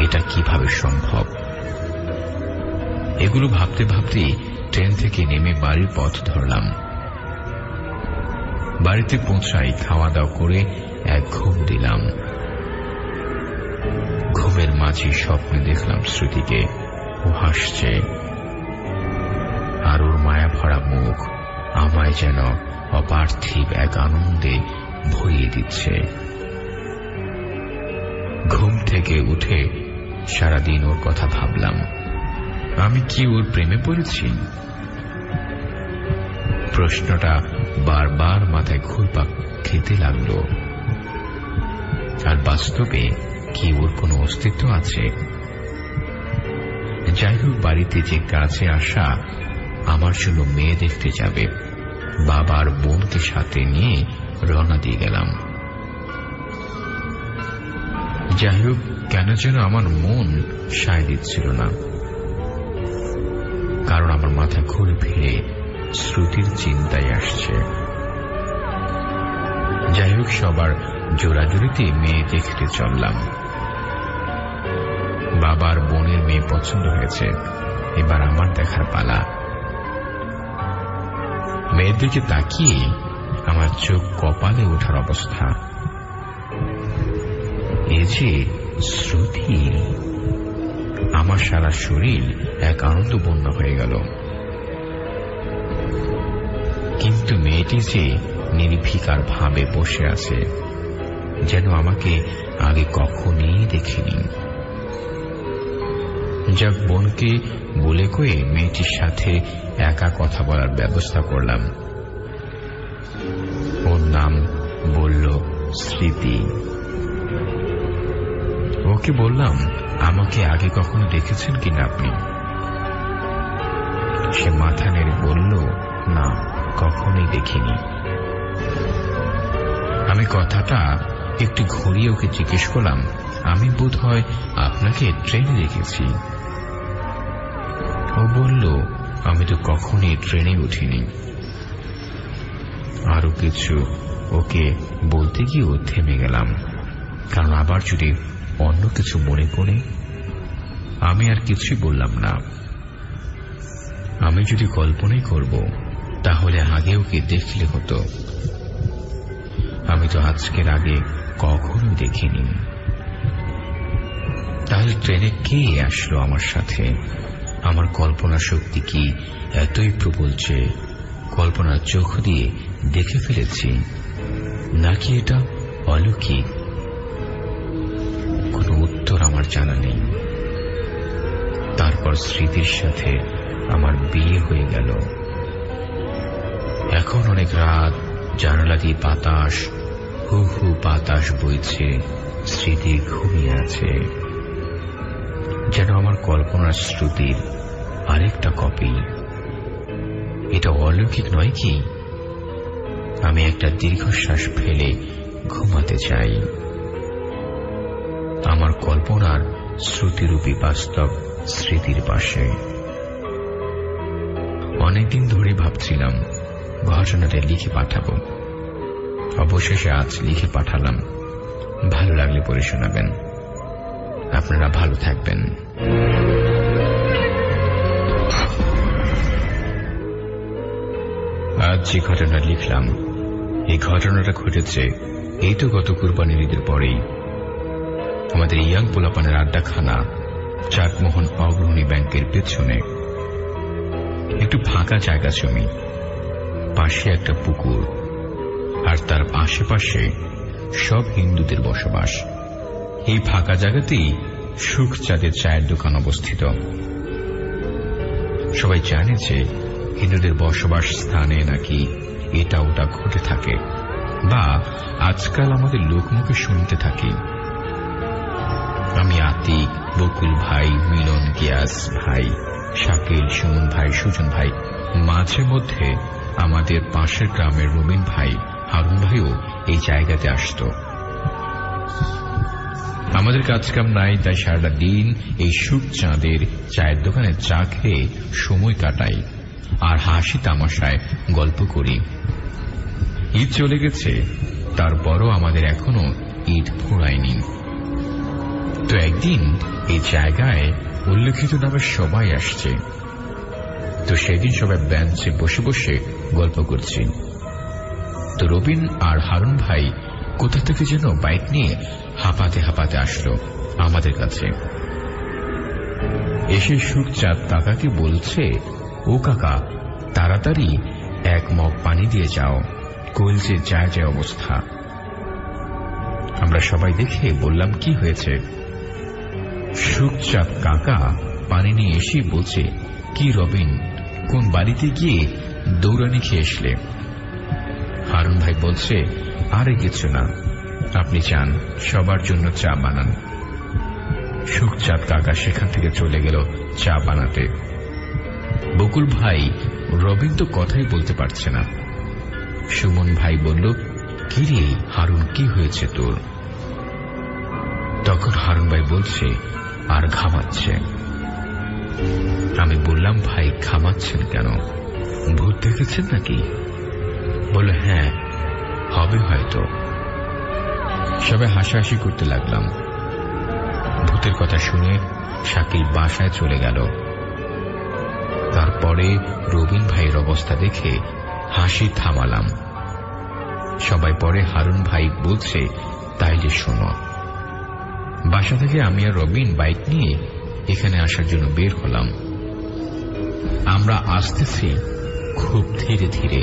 এটা কিভাবে সম্ভব? এগুলো ভাবতে ভাবতে ট্রেন থেকে নেমে বাড়ির পথ ধরলাম। বাড়িতে পৌঁছাই, খাওয়া দাওয়া করে এক ঘুম দিলাম। ঘুমের মাঝে স্বপ্নে দেখলাম স্মৃতিকে। ও হাসছে, আর ওর মায়া ভরা মুখ আমায় যেন অপার্থিব এক আনন্দে ভরিয়ে দিচ্ছে। ঘুম থেকে উঠে সারাদিন ওর কথা ভাবলাম। আমি কি ওর প্রেমে পড়েছি? প্রশ্নটা বারবার মাথায় ঘুরপাক খেতে লাগলো। আর বাস্তবে কি ওর কোনো অস্তিত্ব আছে? যাই হোক, বাড়িতে যে কাছে আসা আমার জন্য মেয়ে দেখতে যাবে, বাবার বোনকে সাথে নিয়ে রওনা দিয়ে গেলাম। যাই হোক, কেন যেন আমার মন সায় দিচ্ছিল না, কারণ আমার মাথা ঘুরে ফিরে শ্রুতির চিন্তায় আসছে। যাই হোক, সবার জোরাজুরিতে মেয়ে দেখতে চললাম। বাবার বোনের মেয়ে পছন্দ হয়েছে, এবার আমার দেখার পালা। মেয়ের দিকে তাকিয়ে আমার চোখ কপালে ওঠার অবস্থা। এ যে শ্রুতি! আমার সারা শরীর এক আনন্দ বন্যা হয়ে গেল। কিন্তু মেয়েটি যে নির্বিকার ভাবে বসে আছে, যেন আমাকে আগে কখনই দেখিনি। যাক, বোনকে বলে কয়ে মেয়েটির সাথে একা কথা বলার ব্যবস্থা করলাম। ওর নাম বলল স্মৃতি। ওকে বললাম, আমাকে আগে কখনো দেখেছেন কিনা আপনি? সে মাথা নেড়ে বলল, না, কখনোই দেখিনি। আমি কথাটা একটু ঘুরিয়ে ওকে জিজ্ঞেস করলাম, আমি বোধ হয় আপনাকে ট্রেনে দেখেছি। ও বলল, আমি তো কখনই ট্রেনে উঠিনি। আরো কিছু ওকে বলতে গিয়েও থেমে গেলাম, কারণ আবার যদি অন্য কিছু মনে পড়ে। আমি আর কিছুই বললাম না। আমি যদি কল্পনাই করব, তাহলে আগে ওকে দেখলে হতো। আমি তো আজকের আগে কখনো দেখিনি। তাহলে ট্রেনে কে আসলো আমার সাথে? আমার কল্পনা শক্তি কি এতই প্রবল যে কল্পনার চোখ দিয়ে দেখে ফেলেছি, নাকি এটা অলৌকিক? কোনো উত্তর আমার জানা নেই। তারপর স্মৃতির সাথে আমার বিয়ে হয়ে গেল। এখন অনেক রাত, জানালা দিয়ে বাতাস, হু হু বাতাস বইছে। স্মৃতি ঘুমিয়ে আছে, যেন আমার কল্পনার শ্রুতির আরেকটা কপি। এটা অলৌকিক নয় কি? আমি একটা দীর্ঘশ্বাস ফেলে ঘুমাতে চাই। আমার কল্পনার শ্রুতিরূপী বাস্তব স্মৃতির পাশে। অনেকদিন ধরে ভাবছিলাম ঘটনাটা লিখে পাঠাবো। অবশেষে আজ লিখে পাঠালাম। ভালো লাগলে পড়ে শোনাবেন। আপনারা ভালো থাকবেন। আজ যে ঘটনা লিখলাম, এই ঘটনাটা ঘটেছে এই তো গত কুরবানির ঈদের পরেই। আমাদের ইয়াং পোলাপানের আড্ডাখানা চাকমোহন অগ্রণী ব্যাংকের পেছনে একটু ফাঁকা জায়গা জমি, পাশে একটা পুকুর, আর তার আশেপাশে সব হিন্দুদের বসবাস। এই ফাঁকা জায়গাতেই সুখচাঁদের চায়ের দোকান অবস্থিত। সবাই জানে যে হিন্দুদের বসবাস স্থানে নাকি এটা ওটা ঘটে থাকে, বা আজকাল আমাদের লোকমুখে শুনতে থাকি। আমি আতিক, বকুল ভাই, মিলন, গিয়াস ভাই, শাকিল, সুমন ভাই, সুজন ভাই, মাঝে মধ্যে আমাদের পাশের গ্রামের রবিন ভাই, হারুন ভাইও এই জায়গাতে আসত। আমাদের কাজকাম নাই, তাই সারাটা দিন এই সুখচাঁদের চায়ের দোকানে চা খেয়ে সময় কাটাই আর হাসি তামাশায় গল্প করি। ঈদ চলে গেছে, তারপরও আমাদের এখনো ঈদ ফুরায়নি। তো একদিন এই জায়গায় উল্লেখিত নামে সবাই আসছে। তো সেদিন সবাই বেঞ্চে বসে বসে গল্প করছি। তো রবিন আর হারুন ভাই কোথা থেকে যেন বাইক নিয়ে হাঁপাতে হাঁপাতে আসলো আমাদের কাছে। এসে সুখচাঁদ কাকাকে বলছে, ও কাকা, তাড়াতাড়ি এক মগ পানি দিয়ে যাও, কইলছে যায় যায় অবস্থা। আমরা সবাই দেখে বললাম, কি হয়েছে? সুখচাঁদ কাকা পানি নিয়ে এসে বলছে, কি রবিন, কোন বাড়িতে গিয়ে দৌড়ানি খেয়ে আসলে? হারুন ভাই বলছে, আরে কিছু না, আপনি চান সবার জন্য চা বানান। সুখচাঁদ কাকা সেখান থেকে চলে গেল চা বানাতে। বকুল ভাই, রবিন তো কথাই বলতে পারছে না। সুমন ভাই বলল, কি রে হারুন, কি হয়েছে তোর? তখন হারুন ভাই বলছে, আর ঘামাচ্ছে। আমি বললাম, ভাই ঘামাচ্ছেন কেন, ভূত দেখেছেন নাকি? বলল, হ্যাঁ হবে হয়তো। সবাই হাসাহাসি করতে লাগলাম। ভূতের কথা শুনে শাকিল বাসায় চলে গেল। তারপরে রবিন ভাইয়ের অবস্থা দেখে হাসি থামালাম। সবাই পরে হারুন ভাই বলছে, তাইলে শোনো। বাসা থেকে আমি আর রবিন বাইক নিয়ে এখানে আসার জন্য বের হলাম। আমরা আসতেছি খুব ধীরে ধীরে।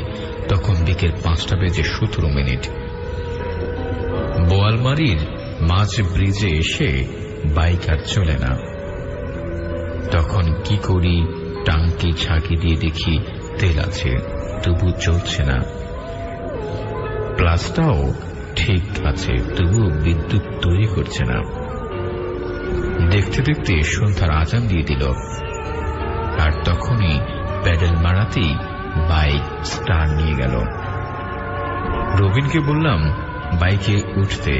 তখন বিকেল 5:17 বোয়ালমারির মাঝ ব্রিজে এসে বাইক আর চলে না। তখন কি করি, টাঙ্কি ঝাঁকি দিয়ে দেখি তেল আছে, তবু চলছে না। প্লাসটাও ঠিক আছে, তবু বিদ্যুৎ তৈরি করছে না। দেখতে দেখতে সন্ধ্যার আজান দিয়ে দিল। আর তখনই প্যাডেল মারাতেই বাইক স্টার্ট নিয়ে গেল। রবিনকে বললাম বাইকে উঠতে।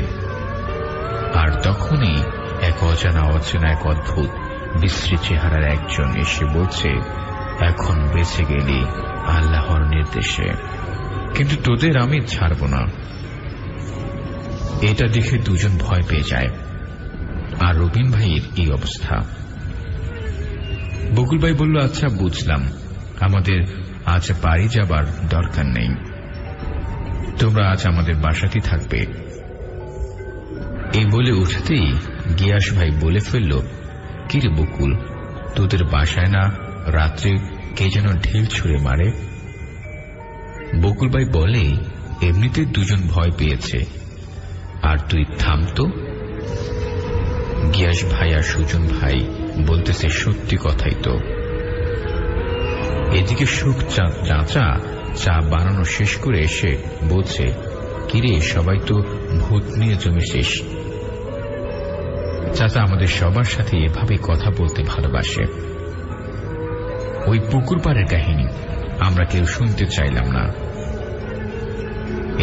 আর তখনই এক অজানা এক অদ্ভুত বিশ্রী চেহারার একজন এসে বলছে, এখন বেঁচে গেলি আল্লাহর নির্দেশে, কিন্তু তোদের আমি ছাড়ব না। এটা দেখে দুজন ভয় পেয়ে যায়। আর রবিন ভাইয়ের এই অবস্থা। বকুল ভাই বলল, আচ্ছা বুঝলাম, আমাদের আজ বাড়ি যাবার দরকার নেই, তোমরা আজ আমাদের বাসাতেই থাকবে। এই বলে উঠতেই গিয়াস ভাই বলে ফেলল, কিরে বকুল, তোদের বাসায় না রাত্রে কে যেন ঢিল ছুঁড়ে মারে? বকুল ভাই বলে, এমনিতে দুজন ভয় পেয়েছে, আর তুই থামতো। গিয়াস ভাই আর সুজন ভাই বলতেছে, সত্যি কথাই তো। এদিকে সুখচাঁদ চাচা চা বানানো শেষ করে এসে বলছে, কিরে সবাই তো ভূত নিয়ে জমেছিস। চাচা আমাদের সবার সাথে এভাবে কথা বলতে ভালোবাসে। ওই পুকুর পাড়ের কাহিনী আমরা কেউ শুনতে চাইলাম না।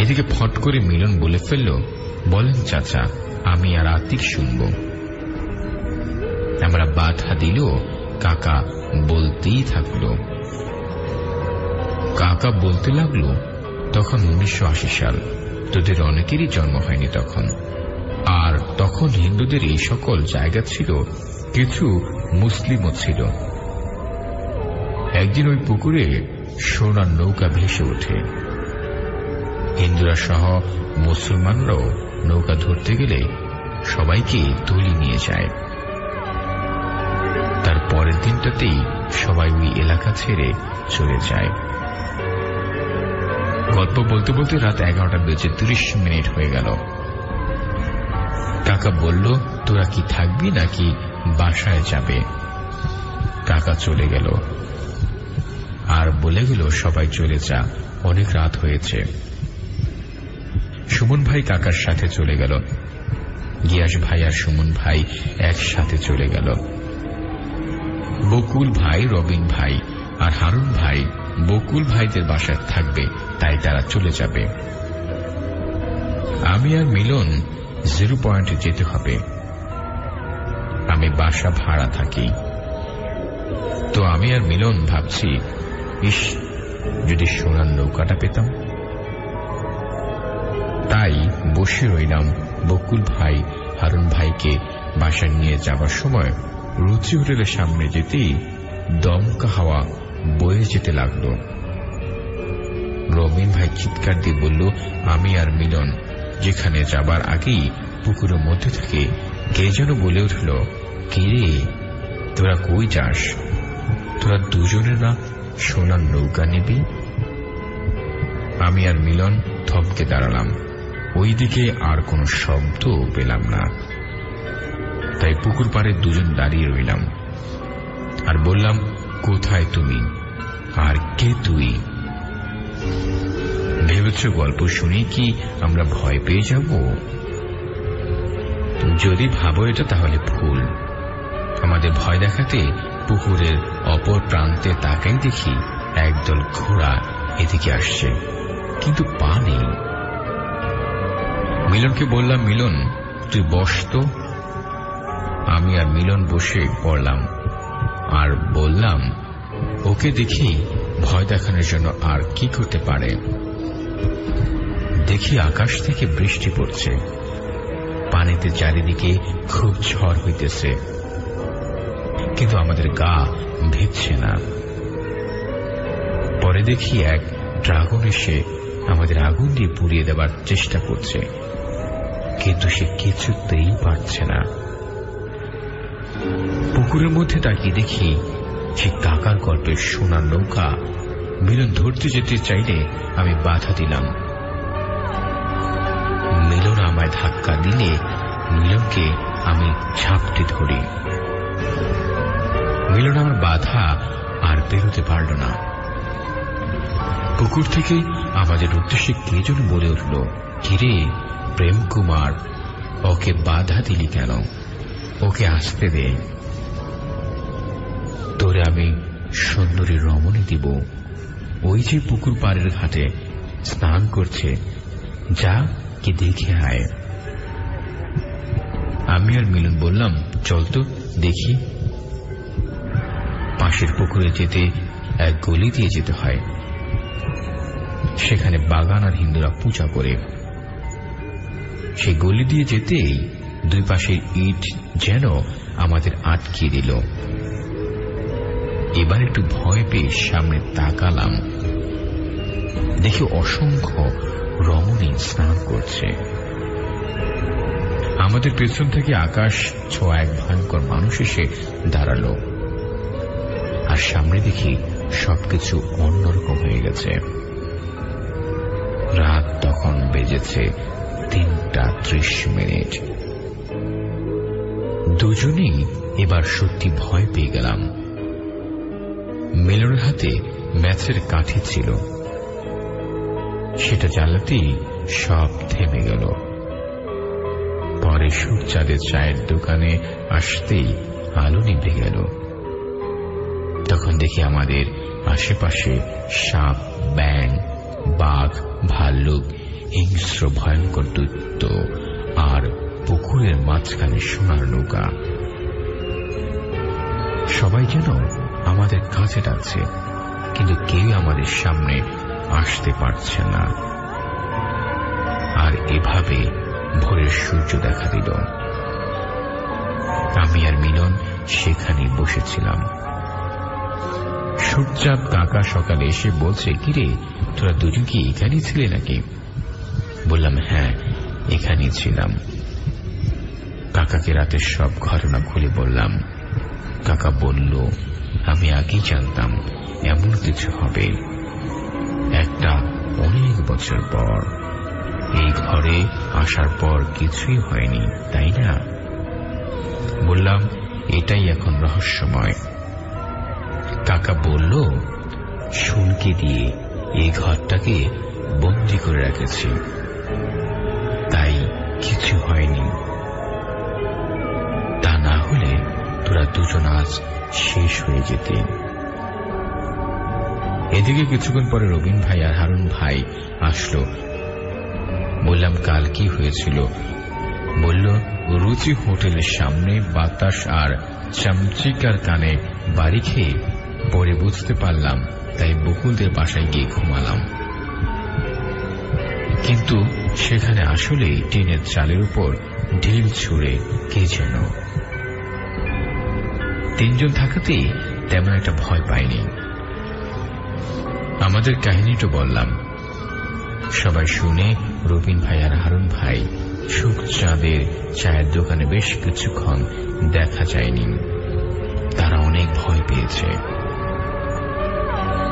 এদিকে ফট করে মিলন বলে ফেলল, বলেন চাচা, আমি আর আতিক শুনব। আমরা বাধা দিল, কাকা বলতেই থাকলো। কাকা বলতে লাগলো, তখন 1980 সাল, তোদের অনেকেরই জন্ম হয়নি তখন। আর তখন হিন্দুদের এই সকল জায়গা ছিল, কিছু মুসলিমও ছিল। একদিন ওই পুকুরে সোনার নৌকা ভেসে ওঠে। হিন্দুরা সহ মুসলমানরাও নৌকা ধরতে গেলে সবাইকে তুলে নিয়ে যায়। তার পরের দিনটাতেই সবাই ওই এলাকা ছেড়ে চলে যায়। গল্প বলতে বলতে রাত 11:30 হয়ে গেল। কাকা বলল, তোরা কি থাকবি নাকি বাসায় যাবে? কাকা চলে গেল আর বলে গেল, সবাই চলে যা, অনেক রাত হয়েছে। সুমন ভাই কাকার সাথে চলে গেল। গিয়াস ভাই আর সুমন ভাই একসাথে চলে গেল। বকুল ভাই, রবিন ভাই আর হারুন ভাই বকুল ভাইদের বাসায় থাকবে, তাই তারা চলে যাবে। আমি আর মিলন 0 পয়েন্টে যেতে হবে। আমি বাসা ভাড়া থাকি, তো আমি আর মিলন ভাবছি, ইস, যদি সোনার নৌকাটা পেতাম। তাই বসে রইলাম। বকুল ভাই হারুন ভাইকে বাসায় নিয়ে যাবার সময় রুচি হোটেলের সামনে যেতেই দমকা হাওয়া বয়ে যেতে লাগলো। রবিন ভাই চিৎকার দিয়ে বলল, আমি আর মিলন যেখানে যাবার আগেই পুকুরের মধ্যে থেকে কে যেন বলে উঠল, কে রে, তোরা কই যাস? তোরা দুজনে না সোনার নৌকা নিবি? আমি আর মিলন থমকে দাঁড়ালাম। ওইদিকে আর কোনো শব্দ পেলাম না, তাই পুকুর পাড়ে দুজন দাঁড়িয়ে রইলাম আর বললাম, কোথায় তুমি আর কে তুই? ভেবেছ গল্প শুনে কি আমরা ভয় পেয়ে যাব? যদি ভাবো এটা তাহলে ভুল। আমাদের ভয় দেখাতে পুকুরের অপর প্রান্তে তাকাই দেখি একদল ঘোড়া এদিকে আসছে, কিন্তু পা নেই। মিলনকে বললাম, মিলন তুই বস তো। আমি আর মিলন বসে পড়লাম আর বললাম, ওকে দেখি ভয় দেখানোর জন্য আর কি করতে পারে। দেখি আকাশ থেকে বৃষ্টি পড়ছে, পানিতে চারিদিকে খুব ঝড় হইতেছে, কিন্তু আমাদের গা ভিজছে না। পরে দেখি এক ড্রাগন এসে আমাদের আগুন দিয়ে পুড়িয়ে দেবার চেষ্টা করছে, কিন্তু সে কিছুতেই পারছে না। পুকুরের মধ্যে তাকিয়ে দেখি সে কাকার গল্পের সোনার নৌকা। মিলন ধরতে যেতে চাইলে আমি বাধা দিলাম। মিলন আমায় ধাক্কা দিলে মিলনকে আমি ঝাপটে ধরি। মিলন আমার বাধা আর বেরোতে পারল না। পুকুর থেকে আমাদের উদ্দেশ্যে কে যেন বলে উঠল, কিরে প্রেম কুমার, ওকে বাধা দিলি কেন? ওকে আসতে দে, তোরে আমি সুন্দরী রমণী দিব। ওই যে পুকুর পাড়ের ঘাটে স্নান করছে, যা কি দেখে আয়। আমি আর মিলন বললাম, চল তো দেখি। পাশের পুকুরে যেতে এক গলি দিয়ে যেতে হয়, সেখানে বাগান আর হিন্দুরা পূজা করে। সেই গলি দিয়ে যেতেই দুই পাশের ইট যেন আমাদের আটকে দিল। এবার একটু ভয় পেয়ে সামনে তাকালাম, দেখি অসংখ্য রমণী স্নান করছে। আমাদের পেছন থেকে আকাশ ছোঁয়া এক ভয়ঙ্কর মানুষ এসে দাঁড়ালো, আর সামনে দেখি সবকিছু অন্যরকম হয়ে গেছে। রাত তখন বেজেছে 3:30। দুজনেই এবার সত্যি ভয় পেয়ে গেলাম। মিলনের হাতে ম্যাচের কাঠি ছিল, সেটা জ্বালাতেই সব থেমে গেল। পরে সূর্যাদের চায়ের দোকানে আসতেই আলো নিভে গেল। তখন দেখি আমাদের আশেপাশে সাপ, ব্যাঙ, বাঘ, ভাল্লুক, হিংস্র ভয়ঙ্কর দৈত্য, আর পুকুরের মাঝখানে সোনার নৌকা। সবাই যেন আমাদের কাছে ডাকছে, কিন্তু কেউ আমাদের সামনে আসতে পারছে না। আর এভাবে ভোরের সূর্য দেখা দিল। আমি আর মিলন সেখানে বসেছিলাম। সূর্যাব কাকা সকালে এসে বলছে, কিরে তোরা দুজন কি এখানেই ছিলে নাকি? বললাম, হ্যাঁ এখানেই ছিলাম। কাকাকে রাতের সব ঘটনা খুলে বললাম। কাকা বলল, আমি আগেই জানতাম এমন কিছু হবে, একটা অনেক বছর পর। এই ঘরে আসার পর কিছুই হয়নি, তাই না? বললাম, এটাই এখন রহস্যময়। কাকা বলল, শুনকে দিয়ে এই ঘরটাকে বন্দি করে রেখেছি, তাই কিছু হয়নি। তা না হলে তোরা দুজন আজ শেষ হয়ে যেতে। এদিকে কিছুক্ষণ পরে রবিন ভাই আর হারুন ভাই আসলো। বললাম, কাল কি হয়েছিল? বলল, রুচি হোটেলের সামনে বাতাস আর চামচিকার কানে বাড়ি খেয়ে পরে বুঝতে পারলাম, তাই বকুলদের বাসায় গিয়ে ঘুমালাম। কিন্তু সেখানে আসলে টিনের চালের উপর ঢিল ছুঁড়ে কে যেন। তিনজন থাকাতেই তেমন একটা ভয় পাইনি। আমাদের কাহিনীটা বললাম। সবাই শুনে রবিন ভাই আর হারুন ভাই সুখচাঁদের চায়ের দোকানে বেশ কিছুক্ষণ দেখা যায়নি। তারা অনেক ভয় পেয়েছে।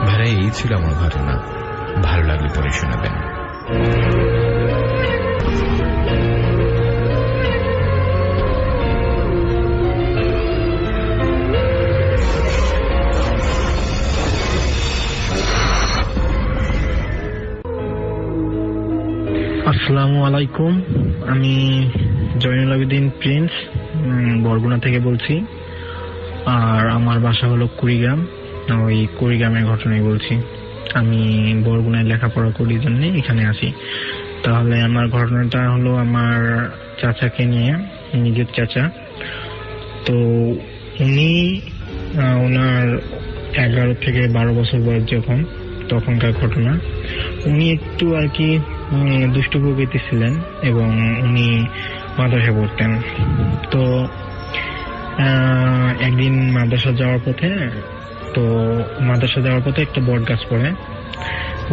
ভাই, এই ছিল আমার ঘটনা। ভালো লাগলে পরে শোনাবেন। আসসালামু আলাইকুম, আমি জয়নুল আবেদিন প্রিন্স বরগুনা থেকে বলছি। আর আমার বাসা হলো কুড়িগ্রাম। ওই কুড়িগ্রামের ঘটনাই বলছি। আমি বরগুনায় লেখাপড়া করি জন্য এখানে আসি। তাহলে আমার ঘটনাটা হলো আমার চাচাকে নিয়ে, নিজের চাচা। তো উনি ওনার 11 থেকে 12 বছর বয়স যখন, তখনকার ঘটনা। উনি একটু আর কি দুষ্ট প্রকৃতি ছিলেন এবং উনি মাদ্রাসা পড়তেন। তো একদিন মাদ্রাসা যাওয়ার পথে একটা বট গাছ পড়ে।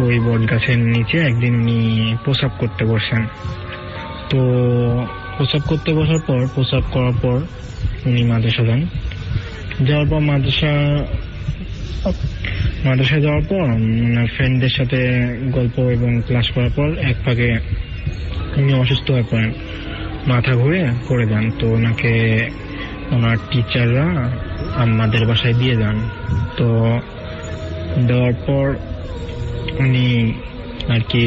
ওই বট গাছের নিচে একদিন উনি প্রসাব করতে বসেন। তো প্রসাব করার পর উনি মাদ্রাসা যান। যাওয়ার পর মাদ্রাসায় যাওয়ার পর ফ্রেন্ডদের সাথে গল্প এবং ক্লাস করার পর এক ফাঁকে উনি অসুস্থ হয়ে পড়েন, মাথা ঘুরে পড়ে যান। তো ওনাকে ওনার টিচাররা আমাদের বাসায় দিয়ে যান। তো দেওয়ার পর উনি আর কি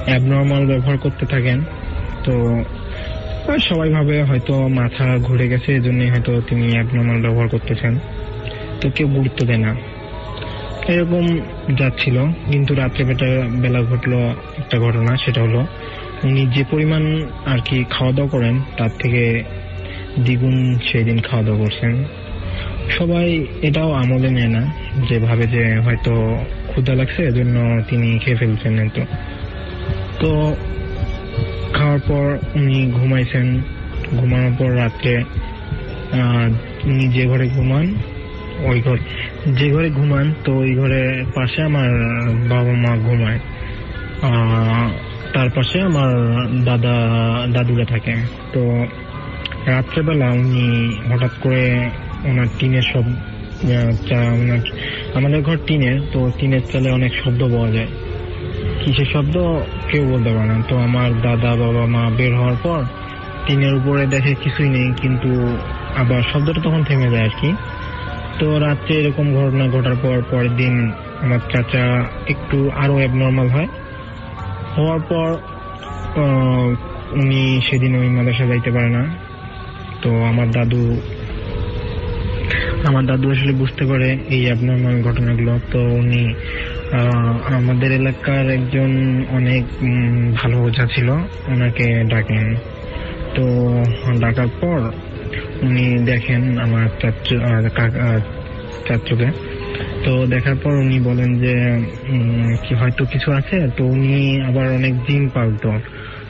অ্যাবনর্মাল ব্যবহার করতে থাকেন। তো সবাই ভাবে হয়তো মাথা ঘুরে গেছে, এজন্যই হয়তো তিনি অ্যাবনর্মাল ব্যবহার করতেছেন। তো কেউ গুরুত্ব দেয় না, এরকম যাচ্ছিল। কিন্তু রাত্রে বেলা ঘটলো একটা ঘটনা। সেটা হলো, উনি যে পরিমাণ আর কি খাওয়া দাওয়া করেন তার থেকে দ্বিগুণ সেই দিন খাওয়া দাওয়া করছেন। সবাই এটাও আমলে নেয় না, যে ভাবে যে হয়তো ক্ষুধা লাগছে এজন্য তিনি খেয়ে ফেলছেন। তো খাওয়ার পর উনি ঘুমাইছেন। ঘুমানোর পর রাত্রে উনি যে ঘরে ঘুমান তো ওই ঘরের পাশে আমার বাবা মা ঘুমায়। তার পাশে আমার দাদুরা থাকে। তো রাত্রেবেলা উনি হঠাৎ করে ওনার টিনের সব, আমাদের ঘর টিনের, তো টিনের চালে অনেক শব্দ পাওয়া যায়। কিসের শব্দ কেউ বলতে পারে না। তো আমার দাদা বাবা মা বের হওয়ার পর টিনের উপরে দেখে কিছুই নেই, কিন্তু আবার শব্দটা তখন থেমে যায় আর কি। তো রাত্রে এরকম ঘটনা ঘটার পর পরের দিন আমার চাচা একটু আরো অ্যাবনর্মাল হওয়ার পর উনি সেদিন ওই মাদ্রাসা যাইতে পারে না। তো আমার দাদু আসলে বুঝতে পারে এই অ্যাবনর্মাল ঘটনাগুলো। তো উনি আমাদের এলাকার একজন অনেক ভালো ওঝা ছিল, ওনাকে ডাকেন। তো ডাকার পর উনি দেখেন আমার চাচুকে। তো দেখার পর উনি বলেন যে কি হয়তো কিছু আছে। তো উনি আবার অনেক জিন পালতো।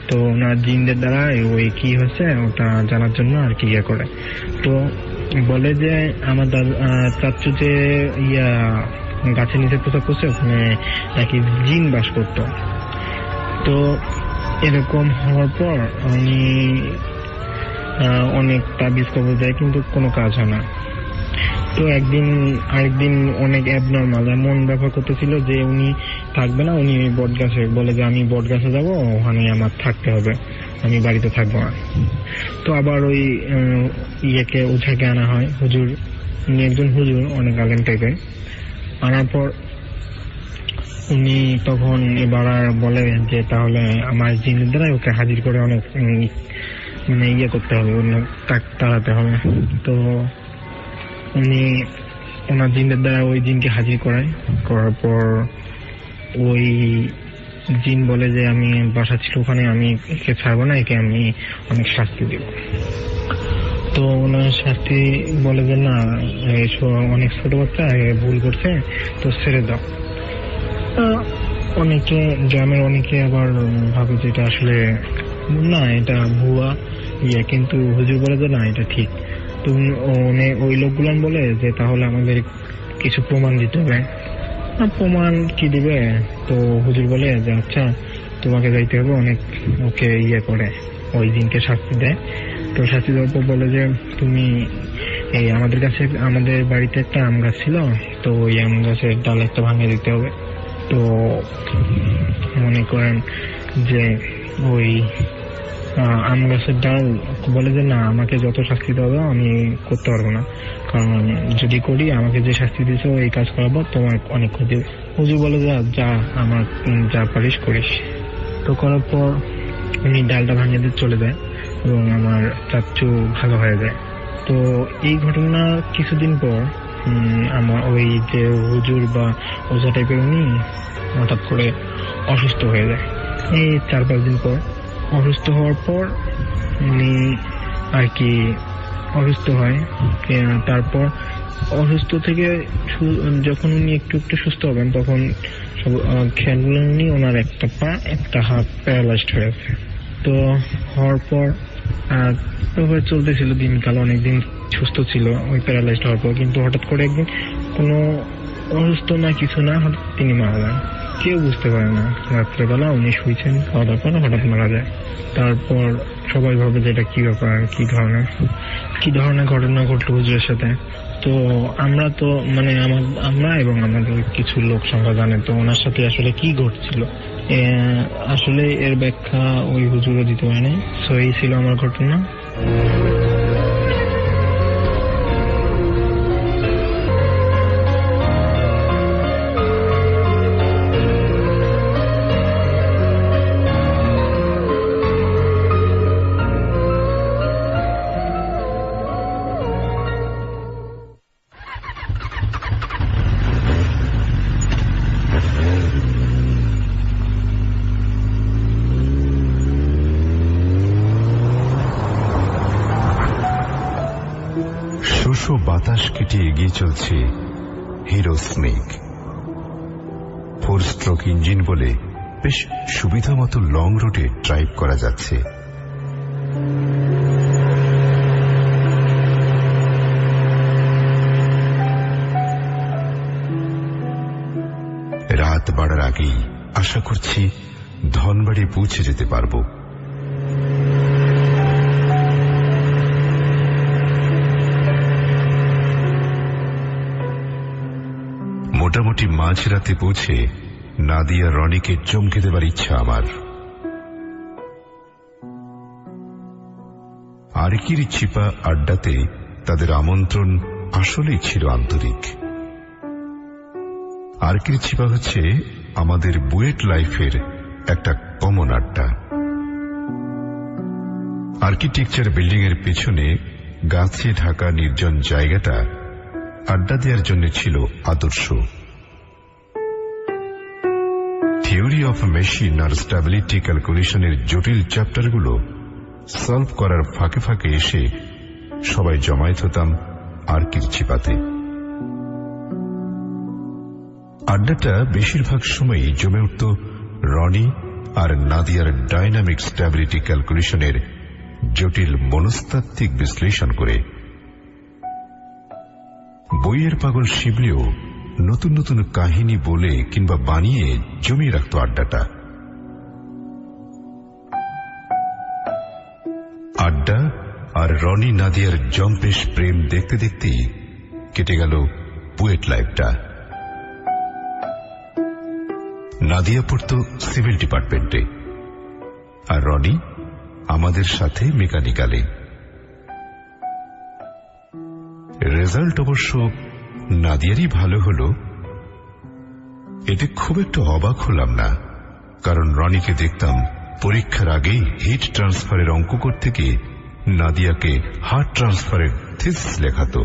তো ওনার জিনদের দ্বারা ওই কি হয়েছে ওটা জানার জন্য আর কি করে। তো বলে যে আমার চাচু যে গাছের নিচে প্রসাব করছে, ওখানে নাকি জিন বাস করতো। তো এরকম হওয়ার পর উনি অনেক তাবিজ কবর দেয়, কিন্তু কোনো কাজ হয় না। তো আরেকদিন অনেক অ্যাবনর্মাল এমন ব্যবহার করতেছিল যে উনি থাকবে না। উনি বট গাছে বলে যে আমি বট গাছে যাবো, ওখানে আমার থাকতে হবে, আমি বাড়িতে থাকবো না। তো আবার ওই ইয়েকে ওঝাকে আনা হয়, হুজুর, উনি একজন হুজুর, অনেক আলেম টাইপের। আনার পর উনি তখন এবার আর বলে যে তাহলে আমার জিনের দ্বারা ওকে হাজির করে অনেক মানে ইয়ে করতে হবে, তাড়াতে হবে। তো উনি ওনার জিনের দ্বারা ওই জিনকে হাজির করার পর ওই জিন বলে যে আমি বাসা ছিল ওখানে, আমি একে ছাড়বো না, একে আমি অনেক শাস্তি দিব। তো ওনার শাস্তি বলে যে না, অনেক ছোট বাচ্চা, ভুল করছে, তো ছেড়ে দাও। অনেকে গ্রামের অনেকে আবার ভাবে যে এটা আসলে না, এটা ভুয়া ইয়ে, কিন্তু হুজুর বলে যে না, এটা ঠিক। তুমি ওই লোকগুলো বলে যে তাহলে আমাদের কিছু প্রমাণ দিতে হবে। প্রমাণ কি দিবে? তো হুজুর বলে যে আচ্ছা, তোমাকে যাইতে হবে অনেক, ওকে ইয়ে করে ওই দিনকে শাস্তি দেয়। তো শাস্তি দেওয়ার পর বলে যে তুমি এই আমাদের বাড়িতে একটা আম গাছ ছিল, তো ওই আম গাছের ডাল একটা ভাঙে দিতে হবে। তো মনে করেন যে ওই আম গাছের ডাল বলে যে না, আমাকে যত শাস্তি দেওয়া আমি করতে পারবো না, কারণ যদি করি আমাকে যে শাস্তি দিয়েছে এই কাজ করাবো, তোমার অনেক ক্ষতি। হুজুর বলে যা আমার যা পারিস করিস। তো করার পর উনি ডালটা ভাঙিয়ে দিয়ে চলে যায় এবং আমার চাচ্চু ভালো হয়ে যায়। তো এই ঘটনা কিছুদিন পর আমার ওই যে হুজুর বা ওঝা টাইপের উনি হঠাৎ করে অসুস্থ হয়ে যায়। এই 4-5 দিন পর অসুস্থ হওয়ার পর উনি আর কি অসুস্থ হয়। তারপর অসুস্থ থেকে যখন উনি একটু একটু সুস্থ হবেন, তখন খেয়াল করলেন উনি ওনার একটা পা একটা হাত প্যারালাইজড হয়ে আছে। তো হওয়ার পর চলতেছিল দিনকাল, অনেকদিন সুস্থ ছিল ওই প্যারালাইজড হওয়ার পর, কিন্তু হঠাৎ করে একদিন কোনো অসুস্থ না কিছু না, হঠাৎ তিনি মারা যান। কেউ বুঝতে পারে না, রাত্রেবেলা উনি শুয়েছেন, খাওয়া দাওয়ার পর হঠাৎ মারা যায়। তারপর সবাই ভাবে যে এটা কি ব্যাপার, কি ধরনের ঘটনা ঘটলো হুজুরের সাথে। তো আমরা তো মানে আমরা এবং আমাদের কিছু লোক সংখ্যা জানে, তো ওনার সাথে আসলে কি ঘটছিল আসলে এর ব্যাখ্যা ওই হুজুরও দিতে পারে নাই। সো এই ছিল আমার ঘটনা। বাতাস কেটে এগিয়ে চলছে হিরো স্নেক। 4 স্ট্রোক ইঞ্জিন বলে বেশ সুবিধা মতো লং রুটে ড্রাইভ করা যাচ্ছে। রাত বাড়ার আগেই আশা করছি ধনবাড়ি পৌঁছে যেতে পারবো। মোটামুটি মাঝরাতে পৌঁছে নাদিয়া রনিকে চমকে দেবার ইচ্ছা আমার। আরকির চিপা আড্ডাতে তাদের আমন্ত্রণ আসলেই ছিল আন্তরিক। আরকির চিপা হচ্ছে আমাদের বুয়েট লাইফের একটা কমন আড্ডা। আর্কিটেকচার বিল্ডিং এর পেছনে গাছে ঢাকা নির্জন জায়গাটা আড্ডা দেওয়ার জন্য ছিল আদর্শ। থিওরি অফ মেশিন আর স্ট্যাবিলিটি ক্যালকুলেশনের জটিল চ্যাপ্টারগুলো সলভ করার ফাঁকে ফাঁকে এসে সবাই জমায়েত হতাম আরকির চিপাতে। আড্ডাটা বেশিরভাগ সময়ই জমে উঠত রনি আর নাদিয়ার ডাইনামিক স্ট্যাবিলিটি ক্যালকুলেশনের জটিল মনস্তাত্ত্বিক বিশ্লেষণ করে। বইয়ের পাগল শিবলিও নতুন নতুন কাহিনী বলে কিংবা বানিয়ে জমিয়ে রাখত আড্ডাটা। আড্ডা আর রনি নাদিয়ার জম্পেশ প্রেম দেখতে দেখতেই কেটে গেল বুয়েট লাইফটা। নাদিয়া পড়ত সিভিল ডিপার্টমেন্টে, আর রনি আমাদের সাথে মেকানিক্যালে। রেজাল্ট অবশ্য নাদিয়ারই ভালো হলো। এতে খুব একটু অবাক হলাম না, কারণ রনিকে দেখতাম পরীক্ষার আগেই হিট ট্রান্সফারের অঙ্ক করতে গিয়ে নাদিয়াকে হার্ট ট্রান্সফারের থিসিস লেখাতো।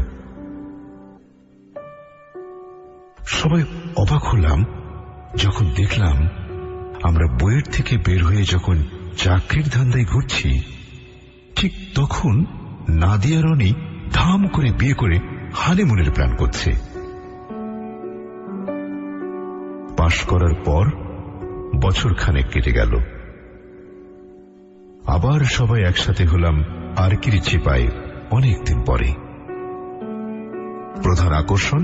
সবাই অবাক হলাম যখন দেখলাম আমরা বইয়ের থেকে বের হয়ে যখন চাকরির ধান্দায় ঘুরছি, ঠিক তখন নাদিয়া রনি ধাম করে বিয়ে করে হানিমুনের প্ল্যান করছে। পাশ করার পর বছর খানেক কেটে গেল। আবার সবাই একসাথে হলাম আরকির চিপায় অনেকদিন পরে। প্রধান আকর্ষণ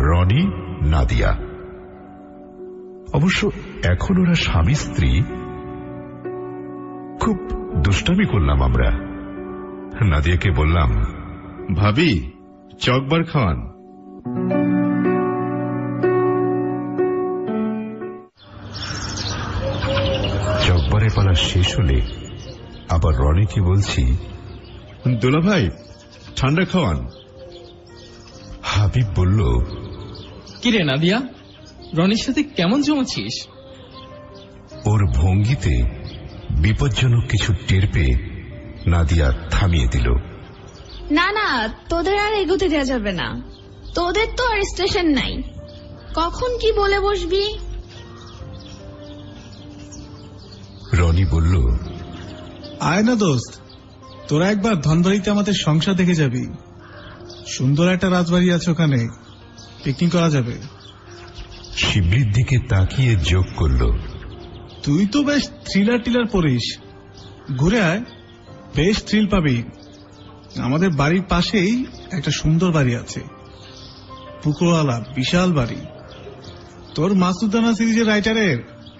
রনি, নাদিয়া। অবশ্য এখন ওরা স্বামী স্ত্রী। খুব দুষ্টামি করলাম আমরা। নাদিয়াকে বললাম, ভাবি চকবার খাওয়ান। চকবারের পালা শেষ হলে আবার রনিকে বলছি, দোলা ভাই ঠান্ডা খাওয়ান। হাবিব বলল, কিরে নাদিয়া, রনির সাথে কেমন জমেছিস? ওর ভঙ্গিতে বিপজ্জনক কিছু টের পেয়ে নাদিয়া থামিয়ে দিল। না না, তোদের আর এগোতে দেওয়া যাবে না। তোদের তো আর স্টেশন নাই, কখন কি বলে বসবি। রনি বলল, আয় না দোস্ত, তোরা একবার ধনবাড়িতে আমাদের সংসার দেখে যাবি। সুন্দর একটা রাজবাড়ি আছে ওখানে, পিকনিক করা যাবে। শিবলির দিকে তাকিয়ে যোগ করল, তুই তো বেশ থ্রিলার টিলার পড়িস, ঘুরে আয়, বেশ থ্রিল পাবি। আমাদের বাড়ির পাশেই একটা সুন্দর বাড়ি আছে, পুকুরওয়ালা, বিশাল বাড়ি। তোর মাসুদানা সিরিজের রাইটারের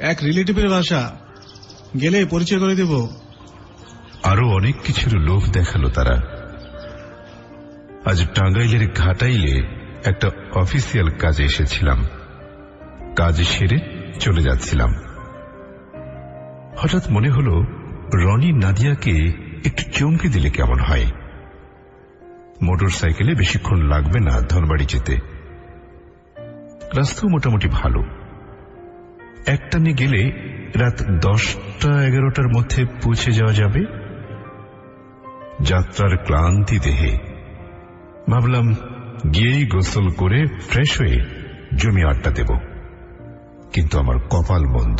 এক রিলেটিভের বাসা, গেলে পরিচয় করে দেব। আরো অনেক কিছুর লোভ দেখালো তারা। আজ টাঙ্গাইলের ঘাটাইলে একটা অফিসিয়াল কাজে এসেছিলাম। কাজ সেরে চলে যাচ্ছিলাম। হঠাৎ মনে হলো রনি নাদিয়াকে একটু চমকে দিলে কেমন হয়। মোটর সাইকেলে বেশিক্ষণ লাগবে না ধনবাড়ি যেতে, রাস্তাও মোটামুটি ভালো। একটানে গেলে রাত 10টা-11টার মধ্যে পৌঁছে যাওয়া যাবে। যাত্রার ক্লান্তি দেহে ভাবলাম গিয়েই গোসল করে ফ্রেশ হয়ে জমি আড্ডা দেব। কিন্তু আমার কপাল মন্দ।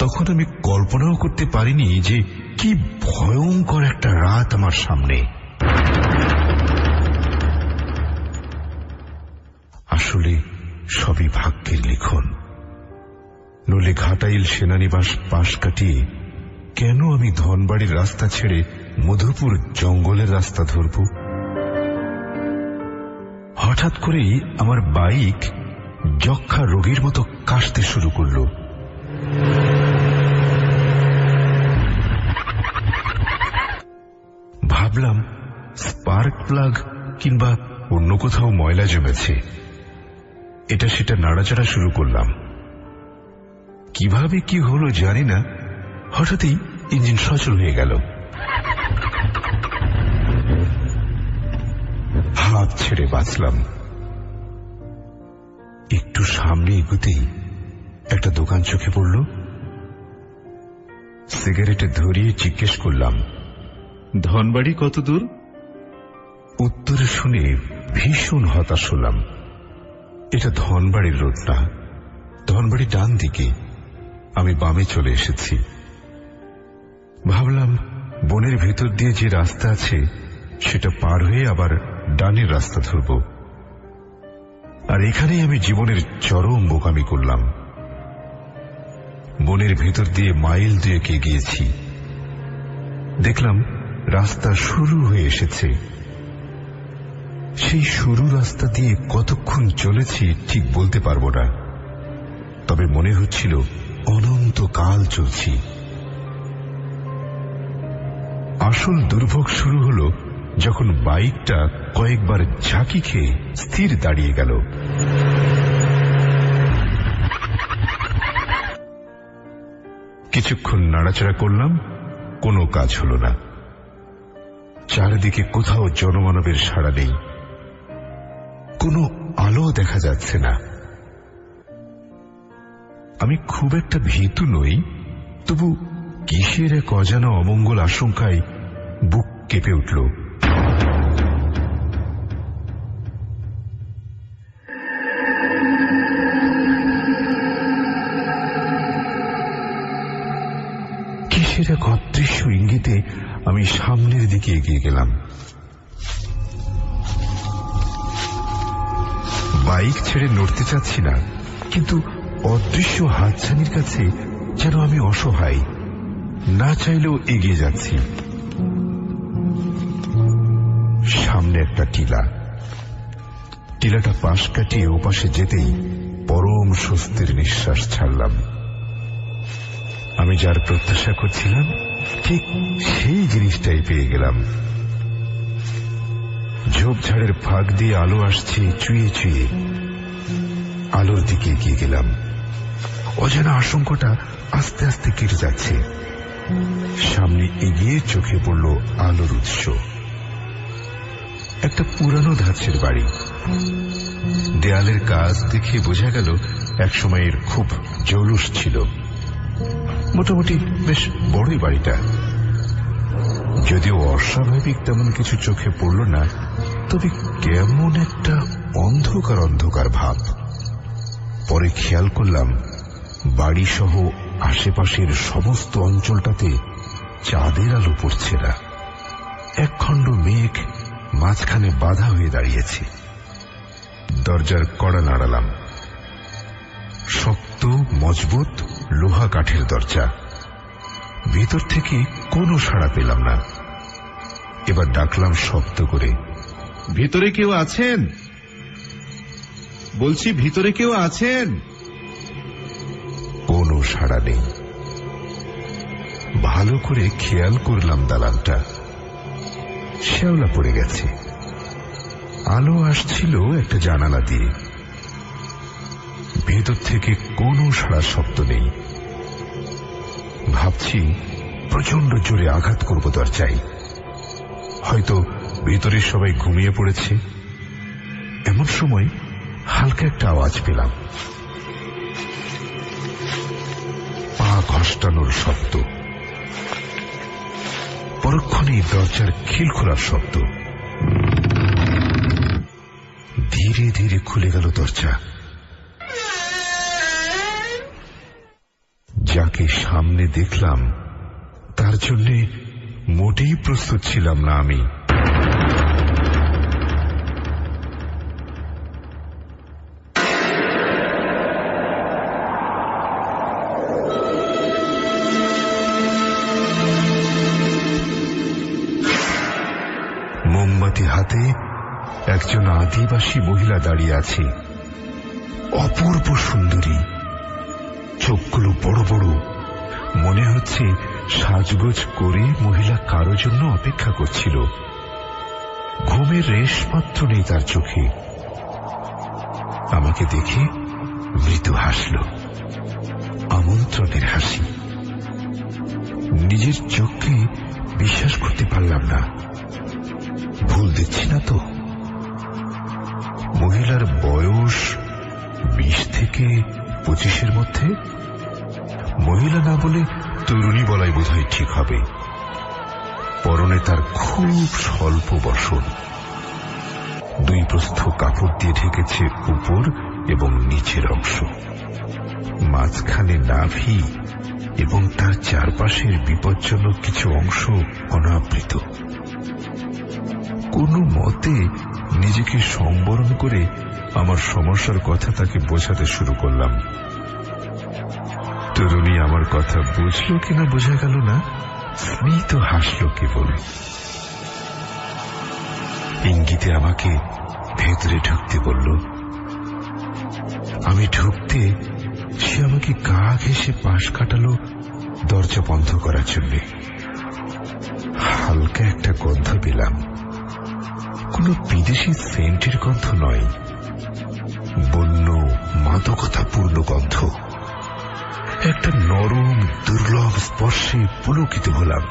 তখন আমি কল্পনাও করতে পারিনি যে কি ভয়ঙ্কর একটা রাত আমার সামনে। আসলে সবই ভাগ্যের লিখন। নলে ঘাটাইল সেনানিবাস পাশ কাটিয়ে কেন আমি ধনবাড়ির রাস্তা ছেড়ে মধুপুর জঙ্গলের রাস্তা ধরব? হঠাৎ করেই আমার বাইক যক্ষা রোগীর মতো কাশতে শুরু করল। ভাবলাম স্পার্ক প্লাগ কিংবা অন্য কোথাও ময়লা জমেছে। এটা সেটা নাড়াচাড়া শুরু করলাম। কিভাবে কি হলো জানি না, হঠাৎই ইঞ্জিন সচল হয়ে গেল। হাত ছেড়ে বাঁচলাম। একটু সামনে এগোতেই একটা দোকান চোখে পড়ল। সিগারেটে ধরিয়ে জিজ্ঞেস করলাম, ধনবাড়ি কত দূর? উত্তর শুনে ভীষণ হতাশ হলাম। এটা ধনবাড়ির রোড না, ধনবাড়ি ডান দিকে। আমি বামে চলে এসেছি। ভাবলাম বনের ভেতর দিয়ে যে রাস্তা আছে সেটা পার হয়ে আবার ডানের রাস্তা ধরব। আর এখানেই আমি জীবনের চরম বোকামি করলাম। বনের ভেতর দিয়ে মাইল 2 এগিয়েছি। দেখলাম রাস্তা শুরু হয়ে এসেছে। সেই শুরু রাস্তা দিয়ে কতক্ষণ চলেছি ঠিক বলতে পারবো না, তবে মনে হচ্ছিল অনন্তকাল চলছি। আসল দুর্ভোগ শুরু হলো যখন বাইকটা কয়েকবার ঝাঁকি খেয়ে স্থির দাঁড়িয়ে গেল। কিছুক্ষণ নাড়াচাড়া করলাম, কোনো কাজ হল না। চারিদিকে কোথাও জনমানবের সাড়া নেই, কোনো আলো দেখা যাচ্ছে না। আমি খুব একটা ভীতু নই, তবু কিসের এক অজানা অমঙ্গল আশঙ্কায় বুক কেঁপে উঠল। কিসের এক অদৃশ্য ইঙ্গিতে আমি সামনের দিকে এগিয়ে গেলাম। বাইক ছেড়ে নড়তে চাচ্ছি না, কিন্তু অদৃশ্য হাতছানির কাছে যেন আমি অসহায়, না চাইলেও এগিয়ে যাচ্ছি। সামনে একটা টিলা, টিলাটা পাশ কাটিয়ে ওপাশে যেতেই পরম স্বস্তির নিঃশ্বাস ছাড়লাম। আমি যার প্রত্যাশা করছিলাম ঠিক সেই জিনিসটাই পেয়ে গেলাম। ঝোপঝাড়ের ফাঁক দিয়ে আলো আসছে চুইয়ে চুইয়ে। আলোর দিকে এগিয়ে গেলাম। অজানা আশঙ্কাটা আস্তে আস্তে কেটে যাচ্ছে। সামনে এগিয়ে চোখে পড়ল আলোর উৎস। একটা পুরানো ধাঁচের বাড়ি। দেয়ালের কাজ দেখে বোঝা গেল একসময়ের খুব জৌলুস ছিল। মোটামুটি বেশ বড়ই বাড়িটা। যদিও অস্বাভাবিক তেমন কিছু চোখে পড়ল না, তবে কেমন একটা অন্ধকার অন্ধকার ভাব। পরে খেয়াল করলাম বাড়ি সহ আশেপাশের সমস্ত অঞ্চলটাতে চাঁদের আলো পড়ছে না। একখণ্ড মেঘ মাঝখানে বাধা হয়ে দাঁড়িয়েছে। দরজার কড়া নাড়ালাম। শক্ত মজবুত লোহা কাঠের দরজা। ভেতর থেকে কোনো সাড়া পেলাম না। এবার ডাকলাম শব্দ করে, ভিতরে কেউ আছেন? বলছি, ভিতরে কেউ আছেন? কোনো সাড়া নেই। ভালো করে খেয়াল করলাম দালানটা। শ্যাওলা পড়ে গেছে। আলো আসছিল একটা জানালা দিয়ে। ভেতর থেকে কোনো সাড়া শব্দ নেই। ভাবছি প্রচন্ড জোরে আঘাত করব দরজায়। হয়তো ভেতরে সবাই ঘুমিয়ে পড়েছে। এমন সময় হালকা একটা আওয়াজ পেলাম। পা ঘষ্টানোর শব্দ। পরক্ষণেই দরজার খিল খোলার শব্দ। ধীরে ধীরে খুলে গেল দরজা। যাকে সামনে দেখলাম তার জন্য মোটেই প্রস্তুত ছিলাম না আমি। মোমবাতি হাতে একজন আদিবাসী মহিলা দাঁড়িয়ে আছে। অপূর্ব সুন্দরী, চোখগুলো বড় বড়। মনে হচ্ছে সাজগোজ করে মহিলা কারো জন্য অপেক্ষা করছিল। ঘুমের রেশ মাত্র নেই তার চোখে। আমাকে দেখে মৃদু হাসল, আমন্ত্রণের হাসি। নিজের চোখকে বিশ্বাস করতে পারলাম না। ভুল দেখছি না তো? মহিলার বয়স 20 থেকে 25-এর মধ্যে। মহিলা না বলে তরুণী বলাই বোধহয় ঠিক হবে। পরনে তার খুব স্বল্প বসন। 2 প্রস্থ কাপড় দিয়ে ঢেকেছে উপর এবং নিচের অংশ। মাঝখানে নাভি এবং তার চারপাশের বিপজ্জনক কিছু অংশ অনাবৃত। কোনো মতে নিজেকে সংবরণ করে আমার সমস্যার কথা তাকে বোঝাতে শুরু করলাম। তরুণী আমার কথা বুঝল কিনা বোঝা গেল না। স্মিত হাসল কেবল। ইঙ্গিতে আমাকে ভেতরে ঢুকতে বলল। আমি ঢুকতে সে আমাকে গা ঘেঁষে পাশ কাটালো দরজা বন্ধ করার জন্য। হালকা একটা গন্ধ পেলাম। কোনো বিদেশি সেন্টের গন্ধ নয়, বন্য মাদকতাপূর্ণ গন্ধ। একটা নরম দুর্লভ স্পর্শে পুলকিত হলাম।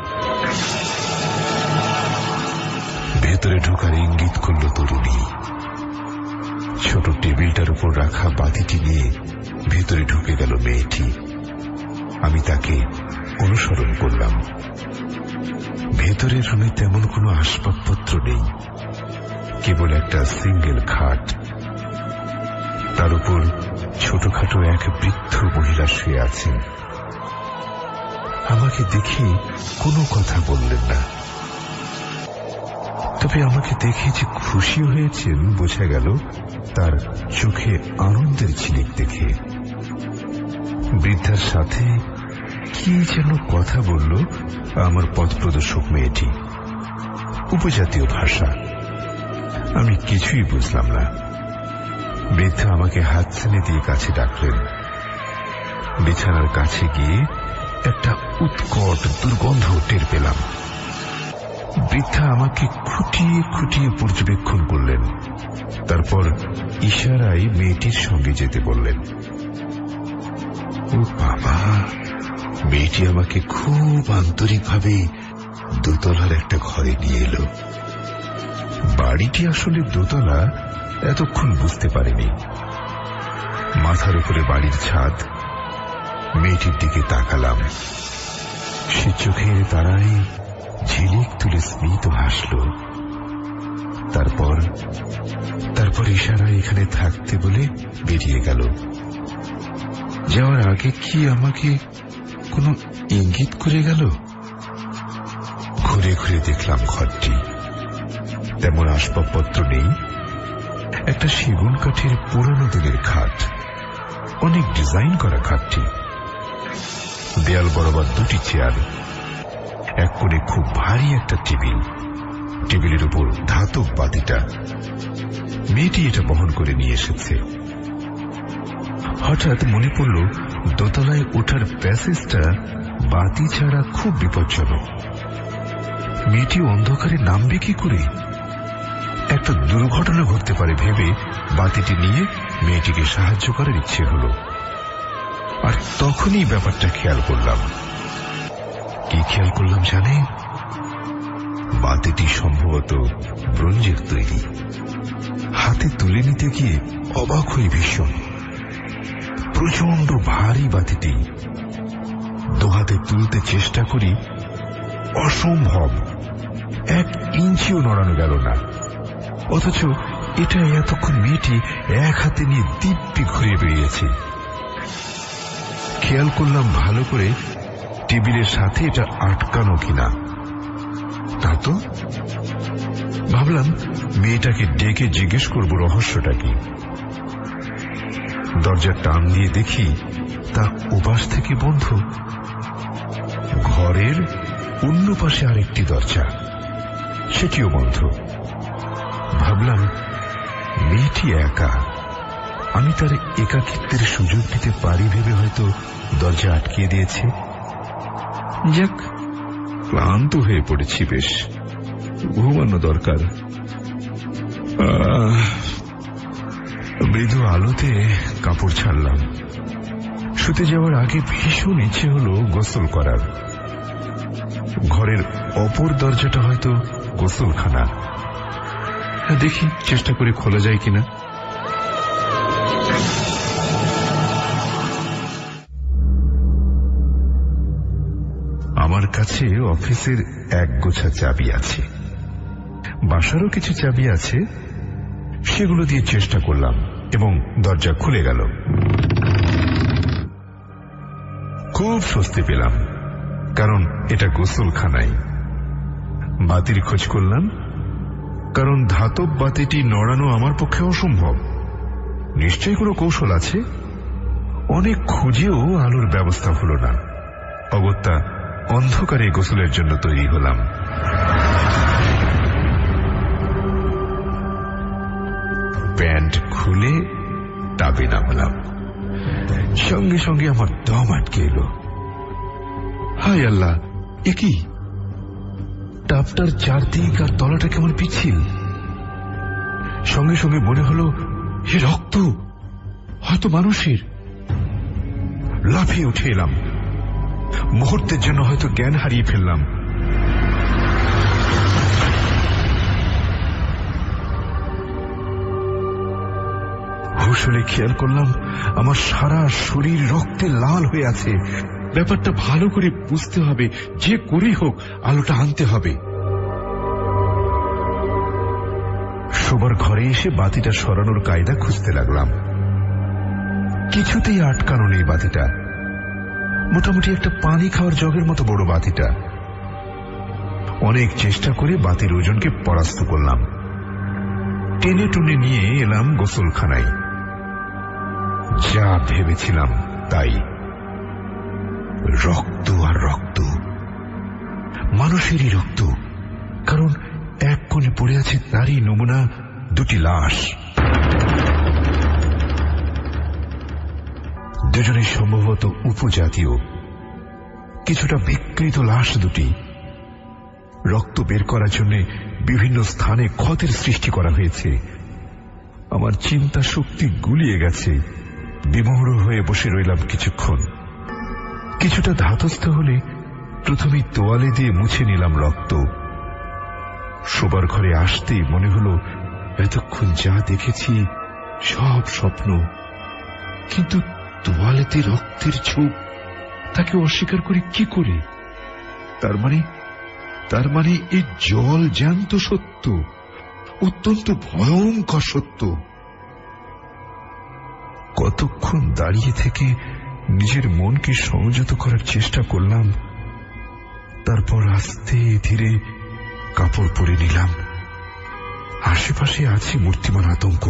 ভেতরে ঢোকার ইঙ্গিত করল তরুণী। ছোট টেবিলটার উপর রাখা বাতিটি নিয়ে ভেতরে ঢুকে গেল মেয়েটি। আমি তাকে অনুসরণ করলাম। ভেতরের রুমে তেমন কোনো আসবাবপত্র নেই, কেবল একটা সিঙ্গেল খাট। তার উপর ছোটখাটো এক বৃদ্ধ মহিলা শুয়ে আছেন। আমাকে দেখে কোনো কথা বললেন না, তবে আমাকে দেখে যে খুশি হয়েছেন বোঝা গেল তার চোখে আনন্দের ঝিলিক দেখে। বৃদ্ধার সাথে কি যেন কথা বলল আমার পথপ্রদর্শক মেয়েটি, উপজাতীয় ভাষা। আমি কিছুই বুঝলাম না। বৃদ্ধ আমাকে হাত ছেড়ে দিয়ে কাছে ডাকলেন। বিছানার কাছে গিয়ে একটা উৎকট দুর্গন্ধ টের পেলাম। বৃদ্ধা আমাকে খুঁটিয়ে খুঁটিয়ে পর্যবেক্ষণ করলেন, তারপর ইশারায় মেয়েটির সঙ্গে যেতে বললেন। ও বাবা! মেয়েটি আমাকে খুব আন্তরিকভাবে দোতলার একটা ঘরে নিয়ে এলো। বাড়িটি আসলে দোতলা এতক্ষণ বুঝতে পারিনি। মাথার উপরে বাড়ির ছাদ। মেয়েটির দিকে তাকালাম। সে চোখের তারায় ঝিলিক তুলে স্মিত হাসল। তারপর ইশারায় এখানে থাকতে বলে বেরিয়ে গেল। যাওয়ার আগে কি আমাকে কোনো ইঙ্গিত করে গেল? ঘুরে ঘুরে দেখলাম ঘরটি। তেমন আসবাবপত্র নেই। একটা সেগুন কাঠের পুরানো দিনের খাট, অনেক ডিজাইন করা খাটটি। দেয়াল বরাবর দুটি চেয়ার, এক কোণে খুব ভারী একটা টেবিল। টেবিলের উপর ধাতব বাতিটা। মেয়েটি এটা বহন করে নিয়ে এসেছে। হঠাৎ মনে পড়ল দোতলায় ওঠার প্যাসেজটা বাতি ছাড়া খুব বিপজ্জনক। মেয়েটি অন্ধকারে নামবে কি করে? একটা দুর্ঘটনা ঘটতে পারে ভেবে বাতিটি নিয়ে মেয়েটিকে সাহায্য করার ইচ্ছে হলো। আর তখনই ব্যাপারটা খেয়াল করলাম। কি খেয়াল করলাম জানেন? বাতিটি সম্ভবত ব্রোঞ্জের তৈরি। হাতে তুলে নিতে গিয়ে অবাক হই ভীষণ। প্রচন্ড ভারী বাতিটি। দোহাতে তুলতে চেষ্টা করি, অসম্ভব। 1 ইঞ্চিও নড়ানো গেল না। অথচ এটা এতক্ষণ মেয়েটি এক হাতে নিয়ে দিব্যি ঘুরিয়ে বেরিয়েছে। খেয়াল করলাম ভালো করে টেবিলের সাথে এটা আটকানো কিনা। তা তো ভাবলাম মেয়েটাকে ডেকে জিজ্ঞেস করব রহস্যটা কি। দরজা টান দিয়ে দেখি তা ওপাশ থেকে বন্ধ। ঘরের অন্য পাশে আরেকটি দরজা, সেটিও বন্ধ। ভাবলাম মেয়েটি একা। আমি তার একাকিত্বের সুযোগ দিতে পারি ভেবে হয়তো দরজা আটকিয়ে দিয়েছে। যাক, ক্লান্ত হয়ে পড়েছি বেশ, ঘুমানো দরকার। মৃদু আলোতে কাপড় ছাড়লাম। শুতে যাওয়ার আগে ভীষণ ইচ্ছে হলো গোসল করার। ঘরের অপর দরজাটা হয়তো গোসলখানা। দেখি চেষ্টা করে খোলা যায় কিনা। আমার কাছে অফিসের এক গোছা চাবি আছে, বাসারও কিছু চাবি আছে। সেগুলো দিয়ে চেষ্টা করলাম এবং দরজা খুলে গেল। খুব স্বস্তি পেলাম, কারণ এটা গোসলখানায়। বাতির খোঁজ করলাম, কারণ ধাতব বাতিটি নড়ানো আমার পক্ষে অসম্ভব। নিশ্চয়ই কোনো কৌশল আছে। অনেক খুঁজেও আলোর ব্যবস্থা হলো না। অগত্যা অন্ধকারে গোসলের জন্য তৈরি হলাম। প্যান্ট খুলে টাবে নামলাম। সঙ্গে সঙ্গে আমার দম আটকে এলো। হায় আল্লাহ, এ কি? টাবটার চারদিক আর তলাটা কেমন পিচ্ছিল। সঙ্গে সঙ্গে মনে হলো এ রক্ত, হয়তো মানুষের। লাফিয়ে উঠে এলাম। মুহূর্তের জন্য হয়তো জ্ঞান হারিয়ে ফেললাম। হুঁশ হলে খেয়াল করলাম আমার সারা শরীর রক্তে লাল হয়ে আছে। ব্যাপারটা ভালো করে বুঝতে হবে, যে করেই হোক আলোটা আনতে হবে। শোবার ঘরে এসে বাতিটা সরানোর কায়দা খুঁজতে লাগলাম। কিছুতেই আটকানো নেই বাতিটা। মোটামুটি একটা পানি খাওয়ার জগের মতো বড় বাতিটা। অনেক চেষ্টা করে বাতির ওজনকে পরাস্ত করলাম। টেনে টুনে নিয়ে এলাম গোসলখানায়। যা ভেবেছিলাম তাই, রক্ত আর রক্ত, মানুষেরই রক্ত। কারণ এক কোণে পড়ে আছে তারই নমুনা দুটি লাশ। দুজনে সম্ভবত উপজাতীয়, কিছুটা বিকৃত লাশ দুটি। রক্ত বের করার জন্য বিভিন্ন স্থানে ক্ষতের সৃষ্টি করা হয়েছে। আমার চিন্তা শক্তি গুলিয়ে গেছে। বিমোহর হয়ে বসে রইলাম কিছুক্ষণ। কিছুটা ধাতস্থ হলে প্রথমে তোয়ালে দিয়ে মুছে নিলাম রক্ত। শোবার ঘরে আসতেই মনে হলো এতক্ষণ যা দেখেছি সব স্বপ্ন। কিন্তু তোয়ালেতে রক্তের ছোপ, তাকে অস্বীকার করে কি করে? তার মানে এই জল জ্যান্ত সত্য, অত্যন্ত ভয়ঙ্কর সত্য। কতক্ষণ দাঁড়িয়ে থেকে নিজের মনকে সংযত করার চেষ্টা করলাম। তারপর আস্তে ধীরে কাপড় পরে নিলাম। আশেপাশে আছে মূর্তিমান আতঙ্ক।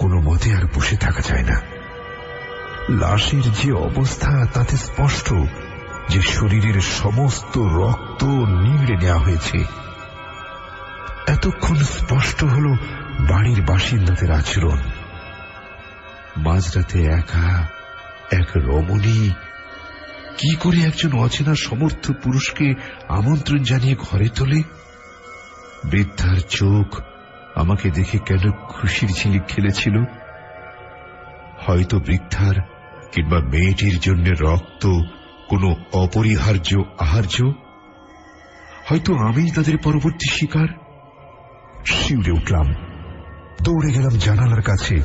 কোনো মতে আর বসে থাকা যায় না। লাশের যে অবস্থা তাতে স্পষ্ট যে শরীরের সমস্ত রক্ত নিংড়ে নেওয়া হয়েছে। এতক্ষণ স্পষ্ট হল বাড়ির বাসিন্দাদের আচরণ। মাঝরাতে একা এক রমণী কি করে একজন অচেনা সমর্থ পুরুষকে আমন্ত্রণ জানিয়ে ঘরে তোলে? বৃদ্ধার চোখ আমাকে দেখে কেন খুশির ঝিলিক খেলেছিল? হয়তো বৃদ্ধার কিংবা মেয়েটির জন্য রক্ত কোনো অপরিহার্য আহার্য। হয়তো আমিই তাদের পরবর্তী শিকার। শিউরে উঠলাম, দৌড়ে গেলাম জানালার কাছে।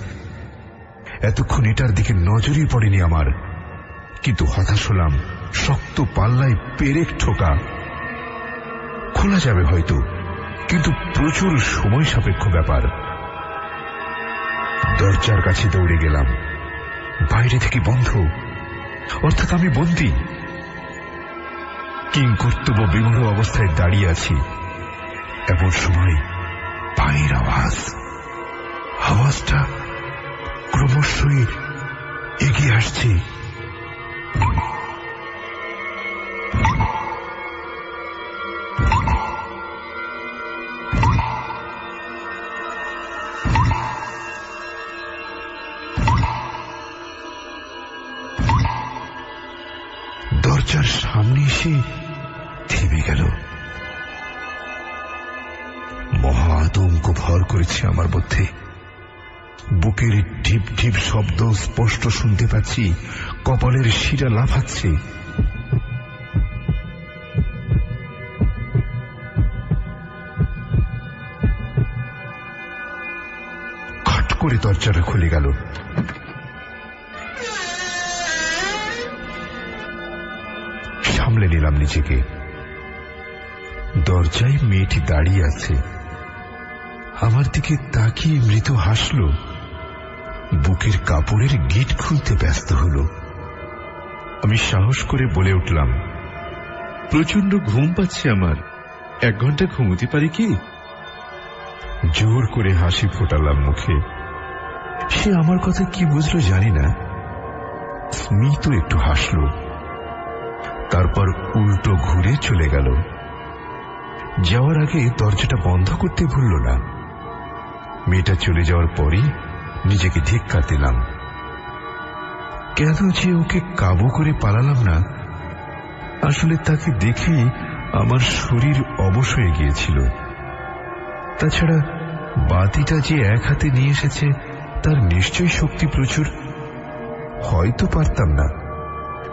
এতক্ষণ এটার দিকে নজরই পড়েনি আমার, কিন্তু হতাশ হলাম। শক্ত পাল্লায় পেরেক ঠোকা। খোলা যাবে হয়তো, কিন্তু প্রচুর সময় সাপেক্ষ ব্যাপার। দরজার কাছে দৌড়ে গেলাম। বাইরে থেকে বন্ধ, অর্থাৎ আমি বন্দী। কিংকর্তব্য বিমূঢ় অবস্থায় দাঁড়িয়ে আছি। এমন সময় পায়ের আওয়াজ। আওয়াজটা ক্রমশই এগিয়ে আসছে। দরজার সামনে এসে থেমে গেল। মহা আতঙ্ক ভর করেছে আমার মধ্যে। বুকের ঢিপ ঢিপ শব্দ স্পষ্ট শুনতে পাচ্ছি। কপালের শিরা লাফাচ্ছে। খট করে দরজাটা খুলে গেল। সামলে নিলাম নিজেকে। দরজায় মেয়েটি দাঁড়িয়ে আছে। আমার দিকে তাকিয়ে মৃত হাসল। বুকের কাপড়ের গিট খুলতে ব্যস্ত হল। আমি সাহস করে বলে উঠলাম, প্রচন্ড ঘুম পাচ্ছে আমার, 1 ঘন্টা ঘুমোতে পারি কি? জোর করে হাসি ফোটালাম মুখে। সে আমার কথা কি বুঝলো জানি না। স্মিত একটু হাসল, তারপর উল্টো ঘুরে চলে গেল। যাওয়ার আগে দরজাটা বন্ধ করতে ভুলল না। মেয়েটা চলে যাওয়ার পরই নিজেকে ধিক্কার দিলাম। কেন যে ওকে কাবু করে পালালাম না? আসলে তাকে দেখেই আমার শরীর অবশ হয়ে গিয়েছিল। তাছাড়া বাতিটা যে এক হাতে নিয়ে এসেছে তার নিশ্চয়ই শক্তি প্রচুর। হয়তো পারতাম না।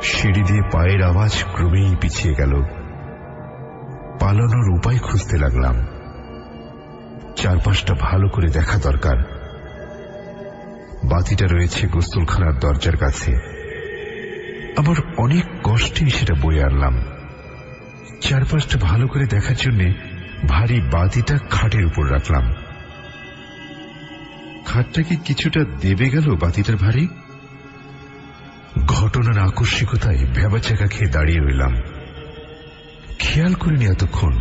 সিঁড়ি দিয়ে পায়ের আওয়াজ ক্রমেই পিছিয়ে গেল। পালানোর উপায় খুঁজতে লাগলাম। চারপাশটা ভালো করে দেখা দরকার। বাতিটা রয়েছে গোসলখানার দরজার কাছে। আমার অনেক কষ্টে সেটা বয়ে আনলাম। চারপাশটা ভালো করে দেখার জন্য ভারী বাতিটা খাটের উপর রাখলাম। খাটটা কি কিছুটা দেবে গেল বাতিটার ভারী? ঘটনার আকস্মিকতায় ভেবাচাকা খেয়ে দাঁড়িয়ে রইলাম। খেয়াল করিনি এতক্ষণ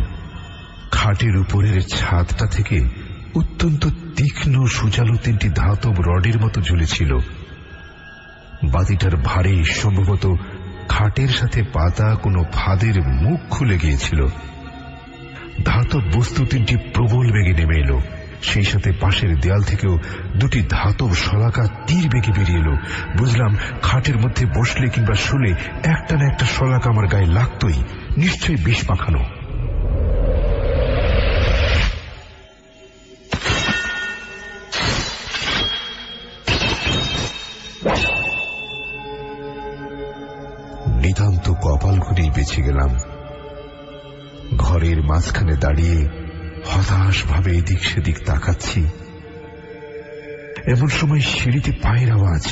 খাটের উপরের ছাদটা থেকে অত্যন্ত তীক্ষ্ণ সুচালু 3টি ধাতব রডের মতো ঝুলেছিল। বাতিটার ভারে সম্ভবত খাটের সাথে পাতা কোনো ফাঁদের মুখ খুলে গিয়েছিল। ধাতব বস্তু 3টি প্রবল বেগে নেমে এলো। সেই সাথে পাশের দেয়াল থেকেও 2টি ধাতব শলাকা তীর বেগে বেরিয়ে এলো। বুঝলাম খাটের মধ্যে বসলে কিংবা শুলে একটা না একটা শলাকা আমার গায়ে লাগতই, নিশ্চয়ই বিষ মাখানো। নিতান্ত কপাল ঘুরেই বেঁচে গেলাম। ঘরের মাঝখানে দাঁড়িয়ে হতাশ ভাবে এদিক সেদিক তাকাচ্ছি। এমন সময় সিঁড়িতে পায়ের আওয়াজ।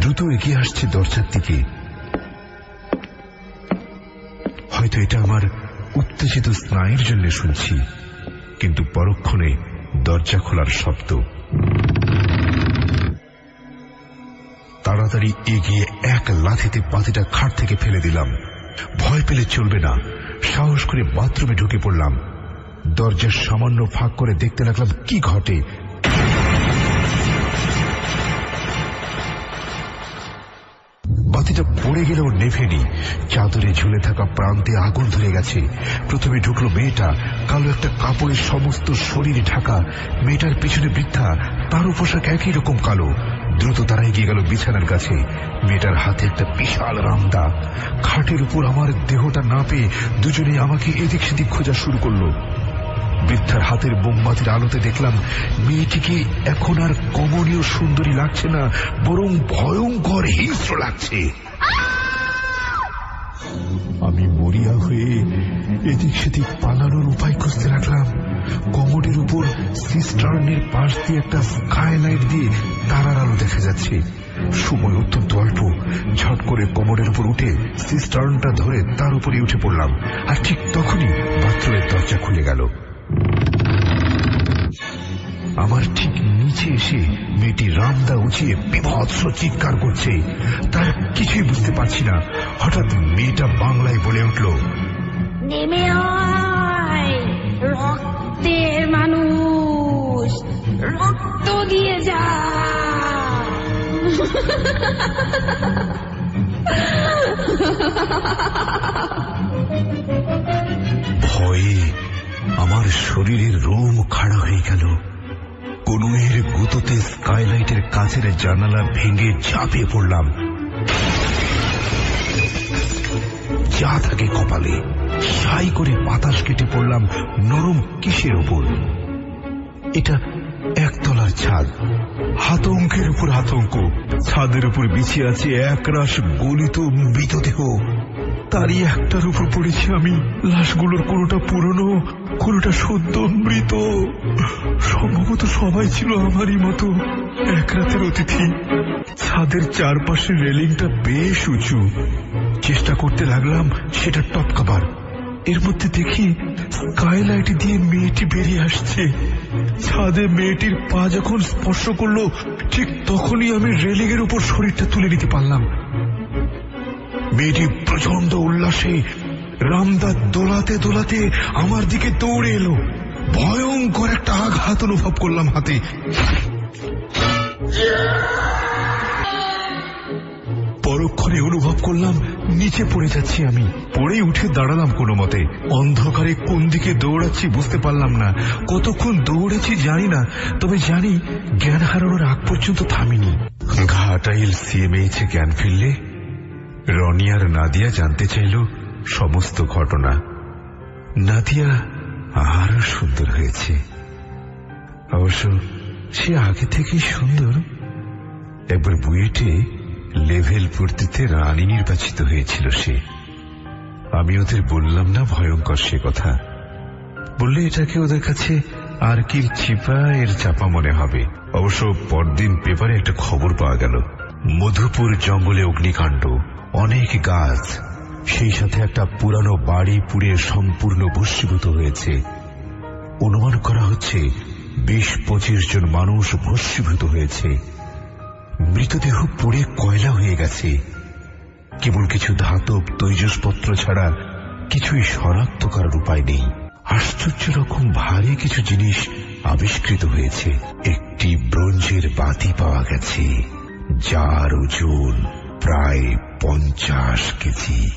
দ্রুত এগিয়ে আসছে দরজার দিকে। হয়তো এটা আমার উত্তেজিত স্নায়ুর জন্য শুনছি, কিন্তু পরক্ষণে দরজা খোলার শব্দ। তাড়াতাড়ি এগিয়ে এক লাথিতে বাতিটা খাট থেকে ফেলে দিলাম। ভয় পেলে চলবে না, সাহস করে বাথরুমে ঢুকে পড়লাম। দরজার সামান্য ফাঁক করে দেখতে লাগলাম কি ঘটে। বাতিটা পড়ে গেলেও নেভেনি। চাদরে ঝুলে থাকা প্রান্তে আগুন ধরে গেছে। প্রথমে ঢুকলো মেয়েটা, কালো একটা কাপড়ের সমস্ত শরীরে ঢাকা। মেয়েটার পিছনে বৃদ্ধা, তারও পোশাক একই রকম কালো। দ্রুত তারা এগিয়ে গেল বিছানার কাছে। মেয়েটার হাতে একটা বিশাল রামদা। খাটের উপর আমার দেহটা না পেয়ে দুজনে আমাকে এদিক সেদিক খোঁজা শুরু করলো। বৃদ্ধার হাতের মোমবাতির আলোতে দেখলাম মেয়েটিকে এখন আর কমনীয় সুন্দরী লাগছে না, বরং ভয়ঙ্কর হিংস্র লাগছে। আমি মরিয়া হয়ে এদিক সেদিক পালানোর উপায় খুঁজতে লাগলাম। কমোডের উপর সিস্টার্নের পাশ দিয়ে একটা স্কাইলাইট দিয়ে তারার আলো দেখা যাচ্ছে। সময় অত্যন্ত অল্প। ঝট করে কমোডের উপর উঠে সিস্টার্নটা ধরে তার উপরে উঠে পড়লাম। আর ঠিক তখনই বাথরুমের দরজা খুলে গেল। আমার ঠিক নিচে এসে মেয়েটি রামদা উঁচিয়ে বিভৎস চিৎকার করছে। তার কিছুই বুঝতে পারছি না। হঠাৎ মেয়েটা বাংলায় বলে উঠল, নেমে আয়, রক্তের মানুষ, রক্ত দিয়ে যা। ভয়ে আমার শরীরের রোম খাড়া হয়ে গেল। কনুয়ের গুঁতোতে স্কাইলাইটের কাছের জানালা ভেঙে ঝাঁপিয়ে পড়লাম। যা থাকে কপালে সাই করে বাতাস কেটে পড়লাম নরম কিসের ওপর। এটা একতলার ছাদ। আতঙ্কের উপর আতঙ্ক। ছাদের উপর বিছিয়ে আছে একরাশ গলিত মৃতদেহ। তারই একটার উপর পড়েছি আমি। লাশগুলোর কোনোটা পুরনো, কোনোটা সদ্য মৃত। সম্ভবত সবাই ছিল আমারই মতো এক রাতের অতিথি। ছাদের চারপাশের রেলিংটা বেশ উঁচু। চেষ্টা করতে লাগলাম সেটা টপকাবার। এর মধ্যে দেখি স্কাইলাইট দিয়ে মেয়েটি বেরিয়ে আসছে। ছাদে মেয়েটির পা যখন স্পর্শ করলো ঠিক তখনই আমি রেলিং এর উপর শরীরটা তুলে নিতে পারলাম। মেয়েটি প্রচন্ড উল্লাসে রামদা দোলাতে দোলাতে আমার দিকে দৌড়ে এলো। ভয়ঙ্কর একটা আঘাত অনুভব করলাম হাতে। পরক্ষণে অনুভব করলাম নিচে পড়ে যাচ্ছি আমি। পড়ে উঠে দাঁড়ালাম কোনো মতে। অন্ধকারে কোন দিকে দৌড়াচ্ছি বুঝতে পারলাম না। কতক্ষণ দৌড়েছি জানি না, তবে জানি জ্ঞান হারানোর আগ পর্যন্ত থামিনি। ঘাটাইল সিএমএইচে জ্ঞান ফিরলে রনি আর নাদিয়া জানতে চাইল সমস্ত ঘটনা। নাদিয়া আরো সুন্দর হয়েছে। অবশ্য সে আগে থেকেই সুন্দর। একবার বুয়েটে লেভেল পড়তে রানী নির্বাচিত হয়েছিল সে। আমি ওদের বললাম না ভয়ঙ্কর সে কথা, বললে এটাকে ওদের কাছে আর কি চিপা এর চাপা মনে হবে। অবশ্য পরদিন পেপারে একটা খবর পাওয়া গেল, মধুপুর জঙ্গলে অগ্নিকাণ্ড, অনেক গাছ, সেই সাথে একটা পুরানো বাড়ি পুড়ে সম্পূর্ণ ভস্মীভূত হয়েছে। অনুমান করা হচ্ছে 20-25 জন মানুষ ভস্মীভূত হয়েছে। মৃতদেহ পুড়ে কয়লা হয়ে গেছে। কেবল কিছু ধাতব তৈজসপত্র ছাড়া কিছুই শনাক্ত করার উপায় নেই। আশ্চর্য রকম ভারী কিছু জিনিস আবিষ্কৃত হয়েছে। একটি ব্রোঞ্জের বাতি পাওয়া গেছে, যার ওজন প্রায় 50 কেজি।